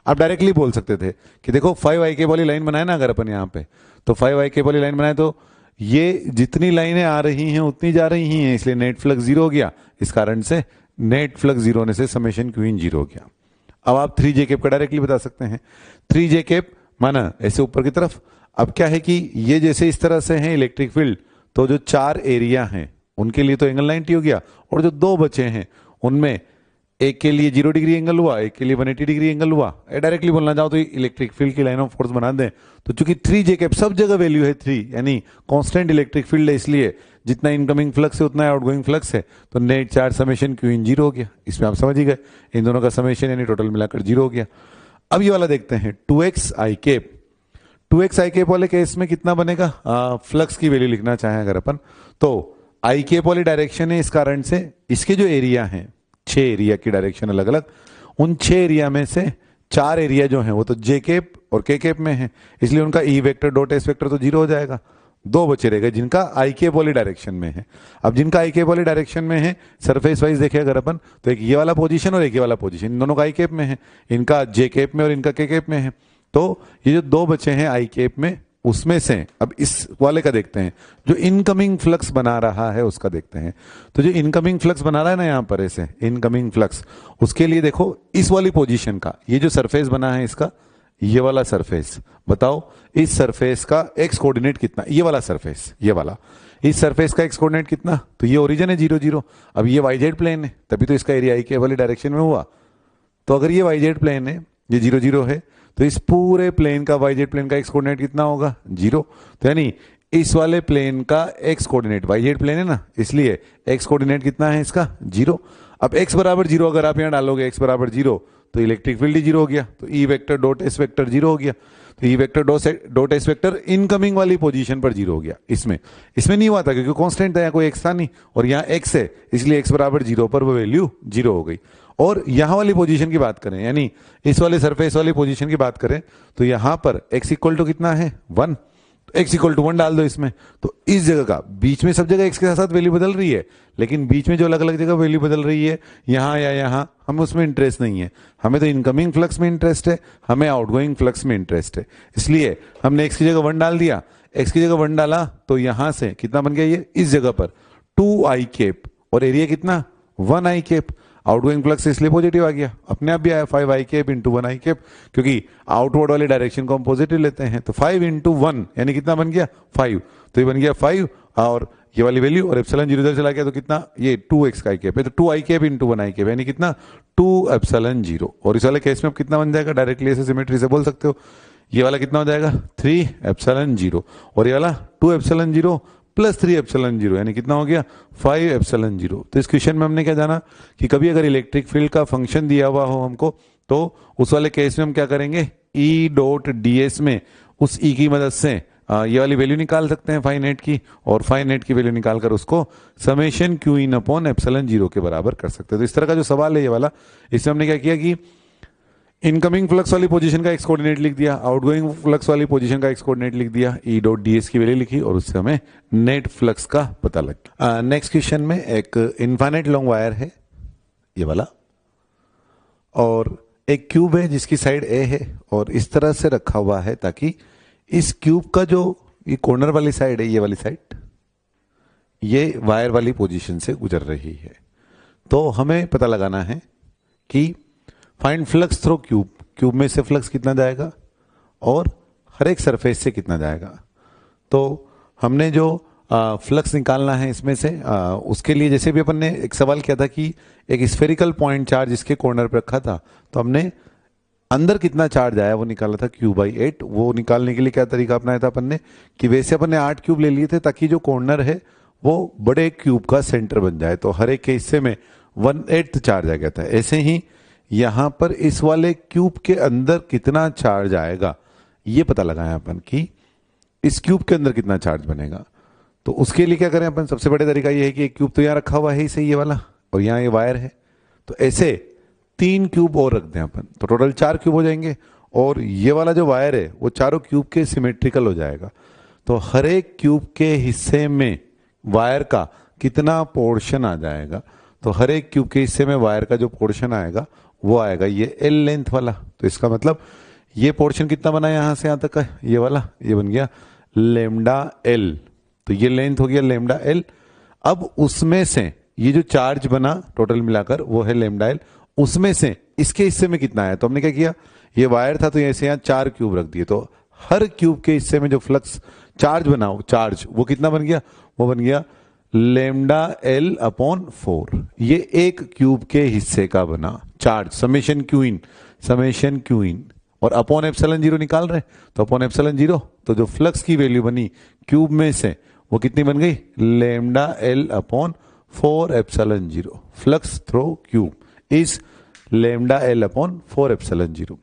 आप डायरेक्टली बोल सकते थे कि देखो 5 आई कैप वाली लाइन बनाए ना अगर अपन यहाँ पे, तो 5 आई कैप वाली लाइन बनाए तो ये जितनी लाइनें आ रही हैं उतनी जा रही हैं, इसलिए नेट फ्लक्स 0 हो गया। इस कारण से नेट फ्लक्स 0 होने से समेशन क्यू इन 0 हो गया। अब आप 3 कैप का डायरेक्टली बता सकते हैं। 3 कैप माना ऐसे ऊपर की तरफ। अब क्या है कि ये जैसे इस तरह से है इलेक्ट्रिक फील्ड, तो जो 4 एरिया हैं उनके लिए तो एंगल 90 हो गया, और जो 2 बचे हैं उनमें एक के लिए 0 डिग्री एंगल हुआ, एक के लिए 180 डिग्री एंगल हुआ। डायरेक्टली बोलना चाहो तो इलेक्ट्रिक फील्ड की लाइन ऑफ फोर्स बना दें, तो चूंकि 3 कैप सब जगह वैल्यू है 3, यानी कांस्टेंट इलेक्ट्रिक फील्ड है, इसलिए जितना इनकमिंग फ्लक्स है उतना आउटगोइंग फ्लक्स है, तो net charge summation Q in 0 हो गया। इसमें आप समझ ही गए, इन दोनों का समेशन यानी टोटल मिलाकर 0 हो गया। अब ये वाला देखते हैं 2x आई कैप। 2x आई कैप वाले केस में कितना बनेगा? फ्लक्स की वैल्यू लिखना चाहें अगर अपन, तो आई कैप वाली डायरेक्शन है, इस कारण से इसके जो एरिया हैं 6 एरिया की डायरेक्शन अलग अलग, उन 6 एरिया में से 4 एरिया जो हैं वो तो जे कैप और के कैप में है, इसलिए उनका ई वेक्टर डॉट एस वेक्टर तो 0 हो जाएगा। 2 बचे रहेगा जिनका आई कैप वाली डायरेक्शन में है। अब जिनका आई कैप वाली डायरेक्शन में है, सरफेस वाइज देखें अगर अपन, तो एक ये वाला पोजीशन और एक ये वाला पोजीशन, इन दोनों का आई कैप में है, इनका जे कैप में और इनका के कैप में है। तो ये जो 2 बचे हैं आई कैप में, उसमें से अब इस वाले का देखते हैं, जो इनकमिंग फ्लक्स बना रहा है उसका देखते हैं। तो जो इनकमिंग फ्लक्स बना रहा है ना यहां पर ऐसे इनकमिंग फ्लक्स, उसके लिए देखो इस वाली पोजीशन का, ये जो सरफेस बना है इसका, ये वाला सरफेस, बताओ इस सरफेस का एक्स कोऑर्डिनेट कितना? ये वाला सरफेस, ये वाला, इस सरफेस का एक्स कोऑर्डिनेट कितना? तो ये ओरिजिन है 0 0। अब ये वाई जेड प्लेन है, तभी तो इसका एरिया आई के वाली डायरेक्शन में हुआ। तो अगर ये वाई जेड प्लेन है, ये 0 0 है, तो इस पूरे प्लेन का वाई जेड प्लेन का एक्स कोऑर्डिनेट कितना होगा? 0। तो यानी इस वाले प्लेन का X coordinate, Y Z plane है ना, इसलिए एक्स कोऑर्डिनेट कितना है इसका? 0। अब x बराबर 0 अगर आप यहाँ डालोगे x बराबर 0 तो इलेक्ट्रिक फील्ड ही 0 हो गया, तो E vector dot S vector 0 हो गया, तो E vector dot S vector incoming वाली पोजीशन पर 0 हो गया। इसमें नहीं हुआ था क्योंकि कांस्टेंट था, यहाँ कोई x था नहीं, और यहाँ x है इसलिए x बराबर 0 पर वो वैल्यू 0 हो गई। और यहाँ वाली पोजीशन की बात करें, यानी इस वाले सरफेस वाली पोजीशन की बात करें, तो यहाँ पर x इक्वल टू कितना है 1, तो x इक्वल टू 1 डाल दो इसमें, तो इस जगह का बीच में सब जगह x के साथ साथ वैल्यू बदल रही है, लेकिन बीच में जो अलग अलग जगह वैल्यू बदल रही है यहाँ या यहाँ, हमें उसमें इंटरेस्ट नहीं है, हमें तो इनकमिंग फ्लक्स में इंटरेस्ट है, हमें आउटगोइंग फ्लक्स में इंटरेस्ट है। इसलिए हमने x की जगह 1 डाल दिया, x की जगह 1 डाला तो यहां से कितना बन गया, ये इस जगह पर 2i कैप, और एरिया कितना 1i कैप। आउटगोइंग फ्लक्स इसलिए पॉजिटिव आ गया, अपने आप भी आया 5i cap into 1i cap, क्योंकि आउटवर्ड वाली डायरेक्शन को हम पॉजिटिव लेते हैं, तो 5 इंटू 1 यानी कितना बन गया 5, तो ये बन गया 5 और ये वाली वैल्यू, और एप्सिलॉन 0 इधर चला गया तो कितना, ये 2x का i कैप है, तो 2i cap into 1i cap यानी कितना 2 एप्सिलॉन 0। और इस वाले केस में अब कितना बन जाएगा, डायरेक्टली ऐसे सिमेट्री से बोल सकते हो, ये वाला कितना हो जाएगा 3 एप्सिलॉन 0, और ये वाला 2 एप्सिलॉन 0 प्लस 3 एप्सिलॉन 0 यानी कितना हो गया 5 एप्सिलॉन 0। तो इस क्वेश्चन में हमने क्या जाना कि कभी अगर इलेक्ट्रिक फील्ड का फंक्शन दिया हुआ हो हमको, तो उस वाले केस में हम क्या करेंगे, ई डॉट डी एस में उस ई की मदद से ये वाली वैल्यू निकाल सकते हैं फाइनाइट की, और फाइनाइट की वैल्यू निकालकर उसको summation Q in upon epsilon 0 के बराबर कर सकते हैं। तो इस तरह का जो सवाल है ये वाला, इसमें हमने क्या किया कि इनकमिंग फ्लक्स वाली पोजीशन का एक्स कोऑर्डिनेट लिख दिया, आउटगोइंग फ्लक्स वाली पोजीशन का एक्स कोऑर्डिनेट लिख दिया, ई डॉट डी एस की वैल्यू लिखी, और उससे हमें नेट फ्लक्स का पता लग गया। नेक्स्ट क्वेश्चन में एक इनफाइनाइट लॉन्ग वायर है ये वाला, और एक क्यूब है जिसकी साइड ए है, और इस तरह से रखा हुआ है ताकि इस क्यूब का जो ये कॉर्नर वाली साइड है, ये वाली साइड ये वायर वाली पोजीशन से गुजर रही है। तो हमें पता लगाना है कि find flux through cube, cube में से फ्लक्स कितना जाएगा और हर एक सरफेस से कितना जाएगा। तो हमने जो फ्लक्स निकालना है इसमें से उसके लिए जैसे भी अपन ने एक सवाल किया था कि एक स्फेरिकल पॉइंट चार्ज इसके कॉर्नर पर रखा था, तो हमने अंदर कितना चार्ज आया वो निकाला था Q/8। वो निकालने के लिए क्या तरीका अपनाया था अपन ने कि वैसे अपन ने 8 क्यूब ले लिए थे ताकि जो कॉर्नर है वो बड़े क्यूब का सेंटर बन जाए, तो हर एक के हिस्से में 1/8 चार्ज आ गया था। ऐसे ही यहां पर इस वाले क्यूब के अंदर कितना चार्ज आएगा ये पता लगाया अपन कि इस क्यूब के अंदर कितना चार्ज बनेगा। तो उसके लिए क्या करें अपन, सबसे बड़ा तरीका ये है कि एक क्यूब तो यहां रखा हुआ है इसे ये वाला, और यहां ये वायर है, तो ऐसे 3 क्यूब और रख दें अपन, तो टोटल 4 क्यूब हो जाएंगे, और ये वाला जो वायर है वो चारों क्यूब के सिमेट्रिकल हो जाएगा। तो हर एक क्यूब के हिस्से में वायर का कितना पोर्शन आ जाएगा, तो हर एक क्यूब के हिस्से में वायर का जो पोर्शन आएगा वो आएगा ये एल लेंथ वाला। तो इसका मतलब ये पोर्शन कितना बना यहां से यहां तक का, ये वाला ये बन गया लेमडा एल, तो ये लेंथ हो गया लेमडा एल। अब उसमें से ये जो चार्ज बना टोटल मिलाकर वो है लेमडा एल, उसमें से इसके हिस्से में कितना है, तो हमने क्या किया, ये वायर था तो ऐसे यहाँ 4 क्यूब रख दिए, तो हर क्यूब के हिस्से में जो फ्लक्स चार्ज बना चार्ज वो कितना बन गया, वो बन गया लेमडा एल अपॉन 4। ये एक क्यूब के हिस्से का बना चार्ज समेशन क्यू इन, और अपॉन एप्सिलॉन 0 निकाल रहे, तो अपॉन एप्सिलॉन 0, तो जो फ्लक्स की वैल्यू बनी क्यूब में से वो कितनी बन गई, lambda L upon 4 epsilon 0। Flux through cube is lambda L upon 4 epsilon 0।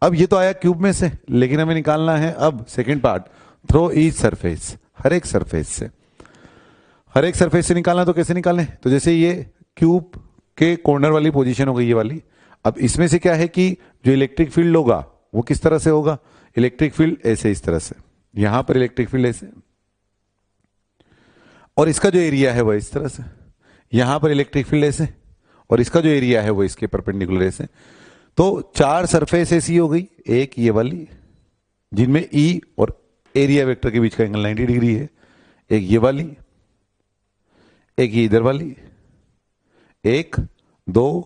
अब ये तो आया क्यूब में से, लेकिन हमें निकालना है अब second part through each surface, हर एक सरफेस से निकालना। तो कैसे निकालें, तो जैसे ये क्यूब के कॉर्नर वाली पोजीशन हो गई ये वाली, अब इसमें से क्या है कि जो इलेक्ट्रिक फील्ड होगा वो किस तरह से होगा, इलेक्ट्रिक फील्ड ऐसे इस तरह से, यहां पर इलेक्ट्रिक फील्ड ऐसे, और इसका जो एरिया है वो इस तरह से, यहां पर इलेक्ट्रिक फील्ड ऐसे, और इसका जो एरिया है वो इसके परपेंडिकुलर ऐसे। तो 4 सरफेस ऐसी हो गई, एक ये वाली जिनमें ई और एरिया वेक्टर के बीच का एंगल 90 डिग्री है, एक ये वाली, एक ये इधर वाली, 1 2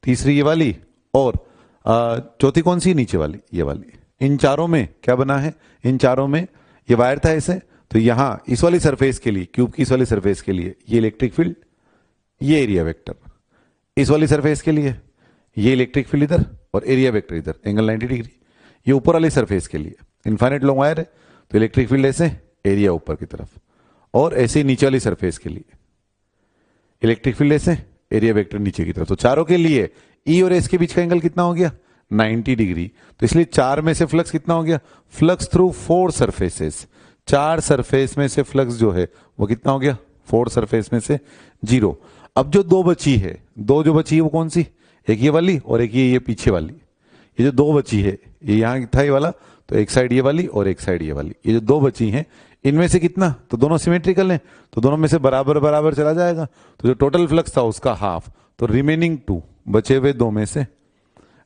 तीसरी ये वाली, और चौथी कौन सी, नीचे वाली ये वाली। इन चारों में क्या बना है, इन चारों में ये वायर था ऐसे, तो यहां इस वाली सरफेस के लिए, क्यूब की इस वाली सरफेस के लिए ये इलेक्ट्रिक फील्ड, ये एरिया वेक्टर, इस वाली सरफेस के लिए ये इलेक्ट्रिक फील्ड इधर और एरिया वेक्टर इधर, एंगल 90 डिग्री। ये ऊपर वाली सरफेस के लिए इनफाइनाइट लॉन्ग वायर है, तो इलेक्ट्रिक फील्ड ऐसे, एरिया ऊपर की तरफ, और ऐसे ही नीचे वाली सरफेस के लिए इलेक्ट्रिक फील्ड ऐसे, एरिया वेक्टर नीचे की तरफ। तो चारों के लिए ई और एस के बीच का एंगल कितना हो गया 90 डिग्री। तो इसलिए 4 में से फ्लक्स कितना हो गया, फ्लक्स थ्रू 4 सरफेसेस, 4 सरफेस में से फ्लक्स जो है वो कितना हो गया 4 सरफेस में से 0। अब जो दो बची है, दो जो बची है वो कौन सी, एक ये वाली और एक ये पीछे वाली। ये जो दो बची है, ये यहाँ था ये वाला, तो एक साइड ये वाली और एक साइड ये वाली, ये जो दो बची हैं इनमें से कितना, तो दोनों सिमेट्रिकल हैं तो दोनों में से बराबर बराबर चला जाएगा। तो जो टोटल फ्लक्स था उसका हाफ, तो रिमेनिंग 2 बचे हुए दो में से,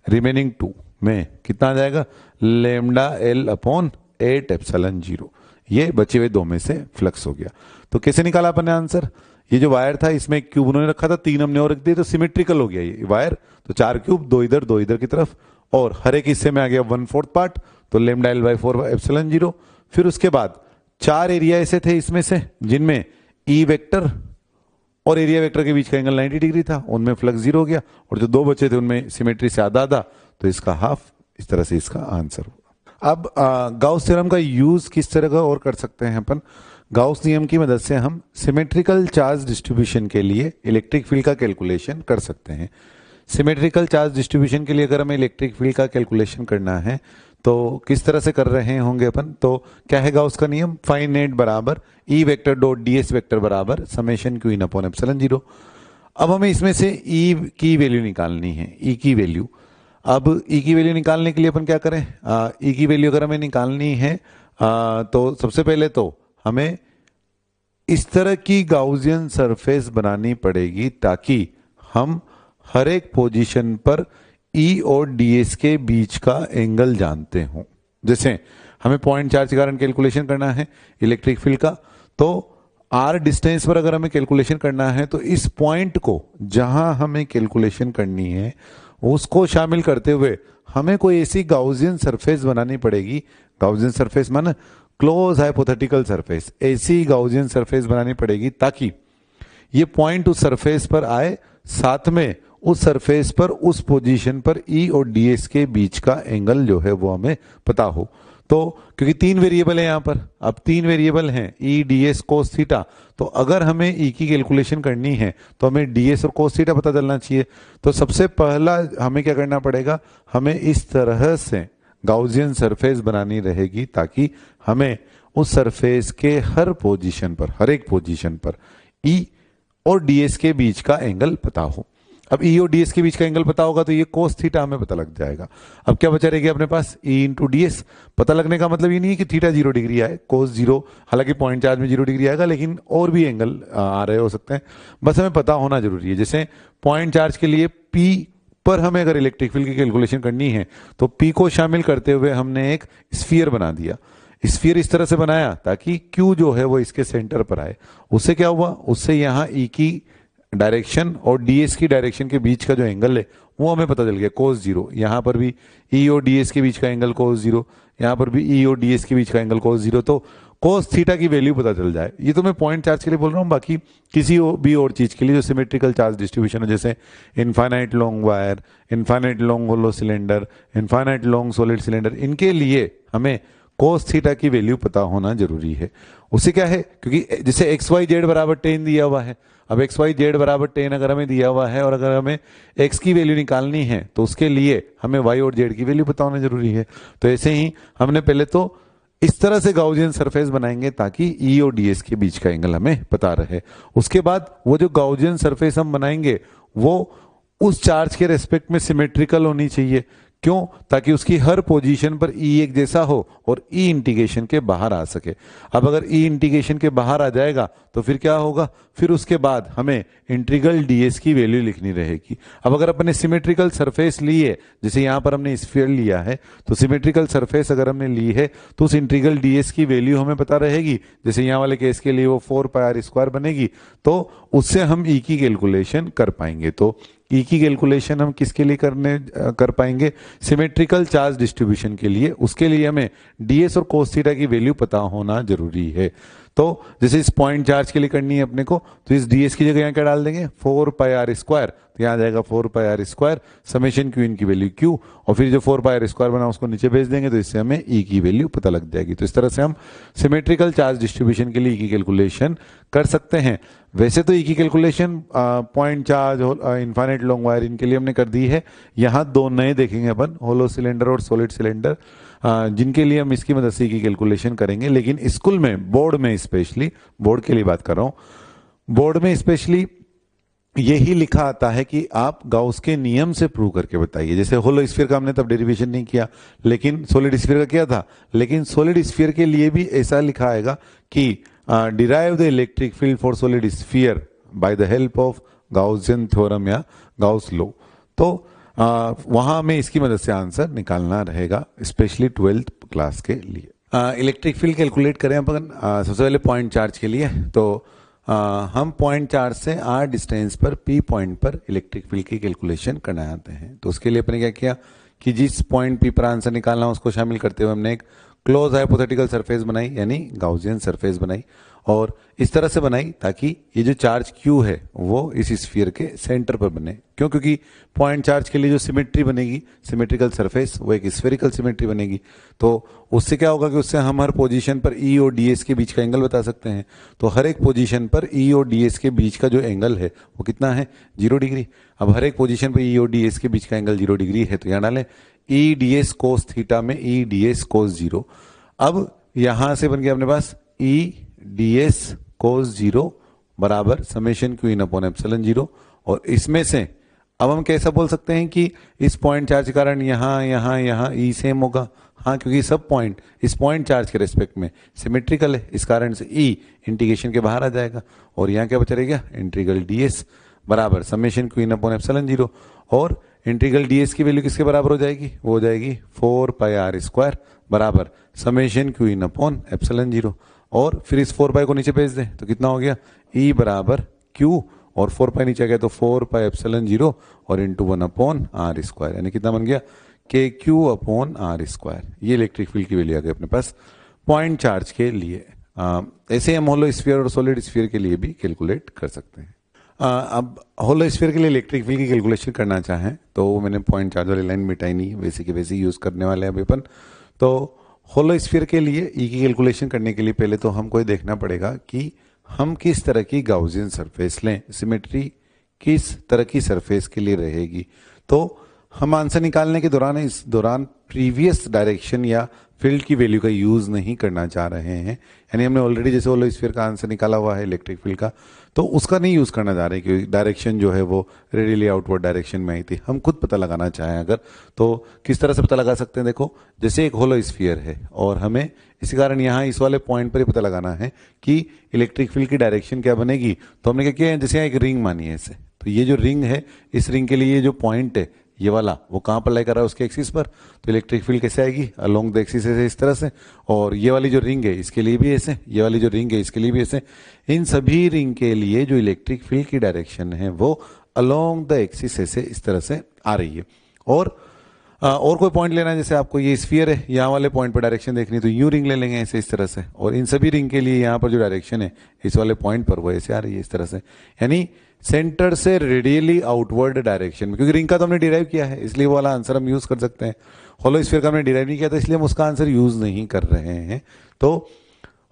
रिमेनिंग 2 में कितना आ जाएगा लेमडा एल अपॉन 8 एप्सिलॉन 0। ये बचे हुए दो में से फ्लक्स हो गया। तो कैसे निकाला अपन ने आंसर, ये जो वायर था इसमें एक क्यूब उन्होंने रखा था, 3 हमने और रख दिए तो सिमेट्रिकल हो गया ये वायर। तो 4 क्यूब, 2 इधर की तरफ, और हर एक हिस्से में आ गया 1/4 पार्ट, तो लेमडा एल बाई 4 एप्सिलॉन 0। फिर उसके बाद 4 एरिया ऐसे थे इसमें से जिनमें ई वेक्टर और एरिया वेक्टर के बीच का एंगल 90 डिग्री था, उनमें फ्लक्स 0 हो गया, और जो दो बचे थे उनमें सिमेट्री से आधा आधा, तो इसका हाफ। इस तरह से इसका आंसर हुआ। अब गाउस थ्योरम का यूज किस तरह का और कर सकते हैं अपन, गाउस नियम की मदद से हम सिमेट्रिकल चार्ज डिस्ट्रीब्यूशन के लिए इलेक्ट्रिक फील्ड का कैलकुलेशन कर सकते हैं। सिमेट्रिकल चार्ज डिस्ट्रीब्यूशन के लिए अगर हमें इलेक्ट्रिक फील्ड का कैलकुलेशन करना है तो किस तरह से कर रहे होंगे अपन, तो क्या है गाउस का नियम, फाइन नेट बराबर E vector dot d s vector बराबर summation Q in upon epsilon 0। अब हमें इसमें से ई की वैल्यू निकालनी है, ई की वैल्यू। अब ई की वैल्यू निकालने के लिए अपन क्या करें, ई की वैल्यू अगर हमें निकालनी है तो सबसे पहले तो हमें इस तरह की गाउसियन सरफेस बनानी पड़ेगी ताकि हम हर एक पोजीशन पर ई और डीएस के बीच का एंगल जानते हों। जैसे हमें पॉइंट चार्ज के कारण कैलकुलेशन करना है इलेक्ट्रिक फील्ड का, तो आर डिस्टेंस पर अगर हमें कैलकुलेशन करना है तो इस पॉइंट को जहां हमें कैलकुलेशन करनी है उसको शामिल करते हुए हमें कोई ऐसी गाउसियन सरफेस बनानी पड़ेगी। गाउसियन सरफेस माने क्लोज हाइपोथेटिकल सरफेस, ऐसी गाउसियन सरफेस बनानी पड़ेगी ताकि ये पॉइंट उस सरफेस पर आए, साथ में उस सरफेस पर उस पोजीशन पर ई और डीएस के बीच का एंगल जो है वो हमें पता हो। तो क्योंकि 3 वेरिएबल है यहां पर, अब 3 वेरिएबल हैं ई डीएस कोस थीटा, तो अगर हमें ई की कैलकुलेशन करनी है तो हमें डीएस और कोस थीटा पता चलना चाहिए। तो सबसे पहला हमें क्या करना पड़ेगा, हमें इस तरह से गाउसियन सरफेस बनानी रहेगी ताकि हमें उस सरफेस के हर पोजीशन पर, हर एक पोजीशन पर ई और डीएस के बीच का एंगल पता हो। अब ई और डीएस के बीच का एंगल पता होगा तो ये कोस थीटा हमें पता लग जाएगा। अब क्या बचा रहेगा अपने पास, ई इंटू डीएस। पता लगने का मतलब ये नहीं है कि थीटा 0 डिग्री आए, कोस 0, हालांकि पॉइंट चार्ज में 0 डिग्री आएगा लेकिन और भी एंगल आ रहे हो सकते हैं, बस हमें पता होना जरूरी है। जैसे पॉइंट चार्ज के लिए पी पर हमें अगर इलेक्ट्रिक फील्ड की कैलकुलेशन करनी है तो पी को शामिल करते हुए हमने एक स्फीयर बना दिया। स्फीयर इस तरह से बनाया ताकि क्यू जो है वो इसके सेंटर पर आए। उससे क्या हुआ, उससे यहाँ ई की डायरेक्शन और डीएस की डायरेक्शन के बीच का जो एंगल है वो हमें पता चल गया कोस 0। यहाँ पर भी ई और डीएस के बीच का एंगल कोस 0, यहाँ पर भी ई और डीएस के बीच का एंगल कोस 0। तो कोस थीटा की वैल्यू पता चल जाए। ये तो मैं पॉइंट चार्ज के लिए बोल रहा हूँ, बाकी किसी भी और चीज के लिए जो सिमेट्रिकल चार्ज डिस्ट्रीब्यूशन है, जैसे infinite long wire, infinite long hollow cylinder, infinite long solid cylinder, इनके लिए हमें कोस थीटा की वैल्यू पता होना जरूरी है। उससे क्या है, क्योंकि जैसे एक्स वाई जेड बराबर 10 दिया हुआ है, अब एक्स वाई जेड बराबर 10 अगर हमें दिया हुआ है और अगर हमें एक्स की वैल्यू निकालनी है तो उसके लिए हमें वाई और जेड की वैल्यू पता होना जरूरी है। तो ऐसे ही हमने पहले तो इस तरह से गाउसियन सरफेस बनाएंगे ताकि ई और डीएस के बीच का एंगल हमें पता रहे। उसके बाद वो जो गाउसियन सरफेस हम बनाएंगे वो उस चार्ज के रेस्पेक्ट में सिमेट्रिकल होनी चाहिए। क्यों, ताकि उसकी हर पोजीशन पर ई एक जैसा हो और ई इंटीग्रेशन के बाहर आ सके। अब अगर ई इंटीग्रेशन के बाहर आ जाएगा तो फिर क्या होगा, फिर उसके बाद हमें इंटीग्रल डीएस की वैल्यू लिखनी रहेगी। अब अगर अपने सिमेट्रिकल सरफेस लिए, जैसे यहां पर हमने स्फीयर लिया है, तो सिमेट्रिकल सरफेस अगर हमने ली है तो उस इंटीग्रल डीएस की वैल्यू हमें पता रहेगी। जैसे यहाँ वाले केस के लिए वो 4πr² बनेगी, तो उससे हम ई की कैलकुलेशन कर पाएंगे। तो ई की कैलकुलेशन हम किसके लिए कर पाएंगे, सिमेट्रिकल चार्ज डिस्ट्रीब्यूशन के लिए। उसके लिए हमें डीएस और कोस थीटा की वैल्यू पता होना जरूरी है। तो जैसे इस पॉइंट चार्ज के लिए करनी है अपने को, तो इस डीएस की जगह यहाँ क्या डाल देंगे 4πr², तो यहाँ आ जाएगा 4 pi are square summation Q in की वैल्यू क्यू, और फिर जो 4 पाई आर स्क्वायर बना उसको नीचे भेज देंगे तो इससे हमें ई की वैल्यू पता लग जाएगी। तो इस तरह से हम सिमेट्रिकल चार्ज डिस्ट्रीब्यूशन के लिए ई की कैलकुलेशन कर सकते हैं। वैसे तो ई की calculation point charge infinite long wire इनके लिए हमने कर दी है। यहाँ दो नए देखेंगे अपन, होलो सिलेंडर और सॉलिड सिलेंडर, जिनके लिए हम इसकी मदद से ई की कैलकुलेशन करेंगे। लेकिन स्कूल में, बोर्ड में स्पेशली, बोर्ड के लिए बात कर रहा हूँ, बोर्ड में स्पेशली यही लिखा आता है कि आप गाउस के नियम से प्रूव करके बताइए। जैसे होलो स्फीयर का हमने तब डेरिवेशन नहीं किया, लेकिन सॉलिड स्फीयर का किया था। लेकिन सॉलिड स्फीयर के लिए भी ऐसा लिखा आएगा कि derive the electric field for solid sphere by the help of Gaussian theorem या गाउस लॉ। तो वहां में इसकी मदद से आंसर निकालना रहेगा, स्पेशली 12th क्लास के लिए। इलेक्ट्रिक फील्ड कैलकुलेट करें अपन सबसे पहले पॉइंट चार्ज के लिए। तो हम पॉइंट चार्ज से r डिस्टेंस पर p पॉइंट पर इलेक्ट्रिक फील्ड की कैलकुलेशन करना चाहते हैं। तो उसके लिए अपने क्या किया कि जिस पॉइंट p पर आंसर निकालना उसको शामिल करते हुए हमने एक क्लोज हाइपोथेटिकल सरफेस बनाई, यानी गाउसियन सरफेस बनाई, और इस तरह से बनाई ताकि ये जो चार्ज q है वो इस स्फीयर के सेंटर पर बने। क्यों? क्योंकि पॉइंट चार्ज के लिए जो सिमेट्री बनेगी, सिमेट्रिकल सरफेस, वो एक स्फेरिकल सिमेट्री बनेगी। तो उससे क्या होगा कि उससे हम हर पोजीशन पर E और DS के बीच का एंगल बता सकते हैं। तो हर एक पोजीशन पर E और DS के बीच का जो एंगल है वो कितना है? 0 डिग्री। अब हर एक पोजीशन पर E और DS के बीच का एंगल 0 डिग्री है, तो यहाँ डालें EDS कोस थीटा में EDS कोस 0। अब यहां से बन गया अपने पास EDS कोस 0 बराबर summation Q in upon epsilon 0। और इसमें से अब हम कैसा बोल सकते हैं कि इस पॉइंट चार्ज के कारण यहाँ E सेम होगा। हाँ, क्योंकि सब पॉइंट इस पॉइंट चार्ज के रेस्पेक्ट में सिमेट्रिकल है, इस कारण से E इंटीग्रेशन के बाहर आ जाएगा। और यहाँ क्या बचा रहेगा? इंटीग्रल DS बराबर summation Q in upon epsilon 0। और इंटीग्रल DS की वैल्यू किसके बराबर हो जाएगी? वो हो जाएगी 4 पाई आर स्क्वायर बराबर summation Q in upon epsilon 0। और फिर इस 4 पाई को नीचे भेज दें तो कितना हो गया? E बराबर Q, और 4 पाई नीचे गया तो 4 पाई एप्सिलॉन 0 और इंटू 1 अपॉन आर स्क्वायर, यानी कितना बन गया? KQ upon R square. ये इलेक्ट्रिक फील्ड की वैल्यू आ गई अपने पास पॉइंट चार्ज के लिए। ऐसे हम होलो स्फीयर और सॉलिड स्फीयर के लिए भी कैलकुलेट कर सकते हैं। अब होलो स्फीयर के लिए इलेक्ट्रिक फील्ड की कैलकुलेशन करना चाहें तो मैंने पॉइंट चार्ज वाली लाइन मिटाई नहीं, वैसे की वैसे यूज करने वाले हैं अभी अपन। तो होलो स्फीयर के लिए ई की कैलकुलेशन करने के लिए पहले तो हमको ये देखना पड़ेगा कि हम किस तरह की गाउसियन सरफेस लें, सिमेट्री किस तरह की सरफेस के लिए रहेगी। तो हम आंसर निकालने के दौरान इस दौरान प्रीवियस डायरेक्शन या फील्ड की वैल्यू का यूज नहीं करना चाह रहे हैं, यानी हमने ऑलरेडी जैसे होलो स्फीयर का आंसर निकाला हुआ है इलेक्ट्रिक फील्ड का, तो उसका नहीं यूज करना चाह रहे क्योंकि डायरेक्शन जो है वो रेडियली आउटवर्ड डायरेक्शन में आई थी। हम खुद पता लगाना चाहें अगर, तो किस तरह से पता लगा सकते हैं? देखो, जैसे एक होलो स्फीयर है और हमें इसी कारण यहाँ इस वाले पॉइंट पर ही पता लगाना है कि इलेक्ट्रिक फील्ड की डायरेक्शन क्या बनेगी। तो हमने क्या किया, जैसे यहाँ एक रिंग मानी है ऐसे, तो ये जो रिंग है, इस रिंग के लिए ये जो पॉइंट है ये वाला, वो कहाँ पर लाई कर रहा है? उसके एक्सिस पर। तो इलेक्ट्रिक फील्ड कैसे आएगी? अलोंग द एक्सिस ऐसे, इस तरह से। और ये वाली जो रिंग है इसके लिए भी ऐसे, ये वाली जो रिंग है इसके लिए भी ऐसे। इन सभी रिंग के लिए जो इलेक्ट्रिक फील्ड की डायरेक्शन है वो अलोंग द एक्सिस ऐसे इस तरह से आ रही है। और कोई पॉइंट लेना है, जैसे आपको ये स्फीयर है, यहाँ वाले पॉइंट पर डायरेक्शन देखनी है तो यू रिंग ले लेंगे ऐसे इस तरह से। और इन सभी रिंग के लिए यहाँ पर जो डायरेक्शन है इस वाले पॉइंट पर वो ऐसे आ रही है इस तरह से, यानी सेंटर से रेडियली आउटवर्ड डायरेक्शन में। क्योंकि रिंग का तो हमने डिराइव किया है इसलिए वो वाला आंसर हम यूज कर सकते हैं। होलो स्फीयर का हमने डिराइव नहीं किया था इसलिए हम उसका आंसर यूज नहीं कर रहे हैं। तो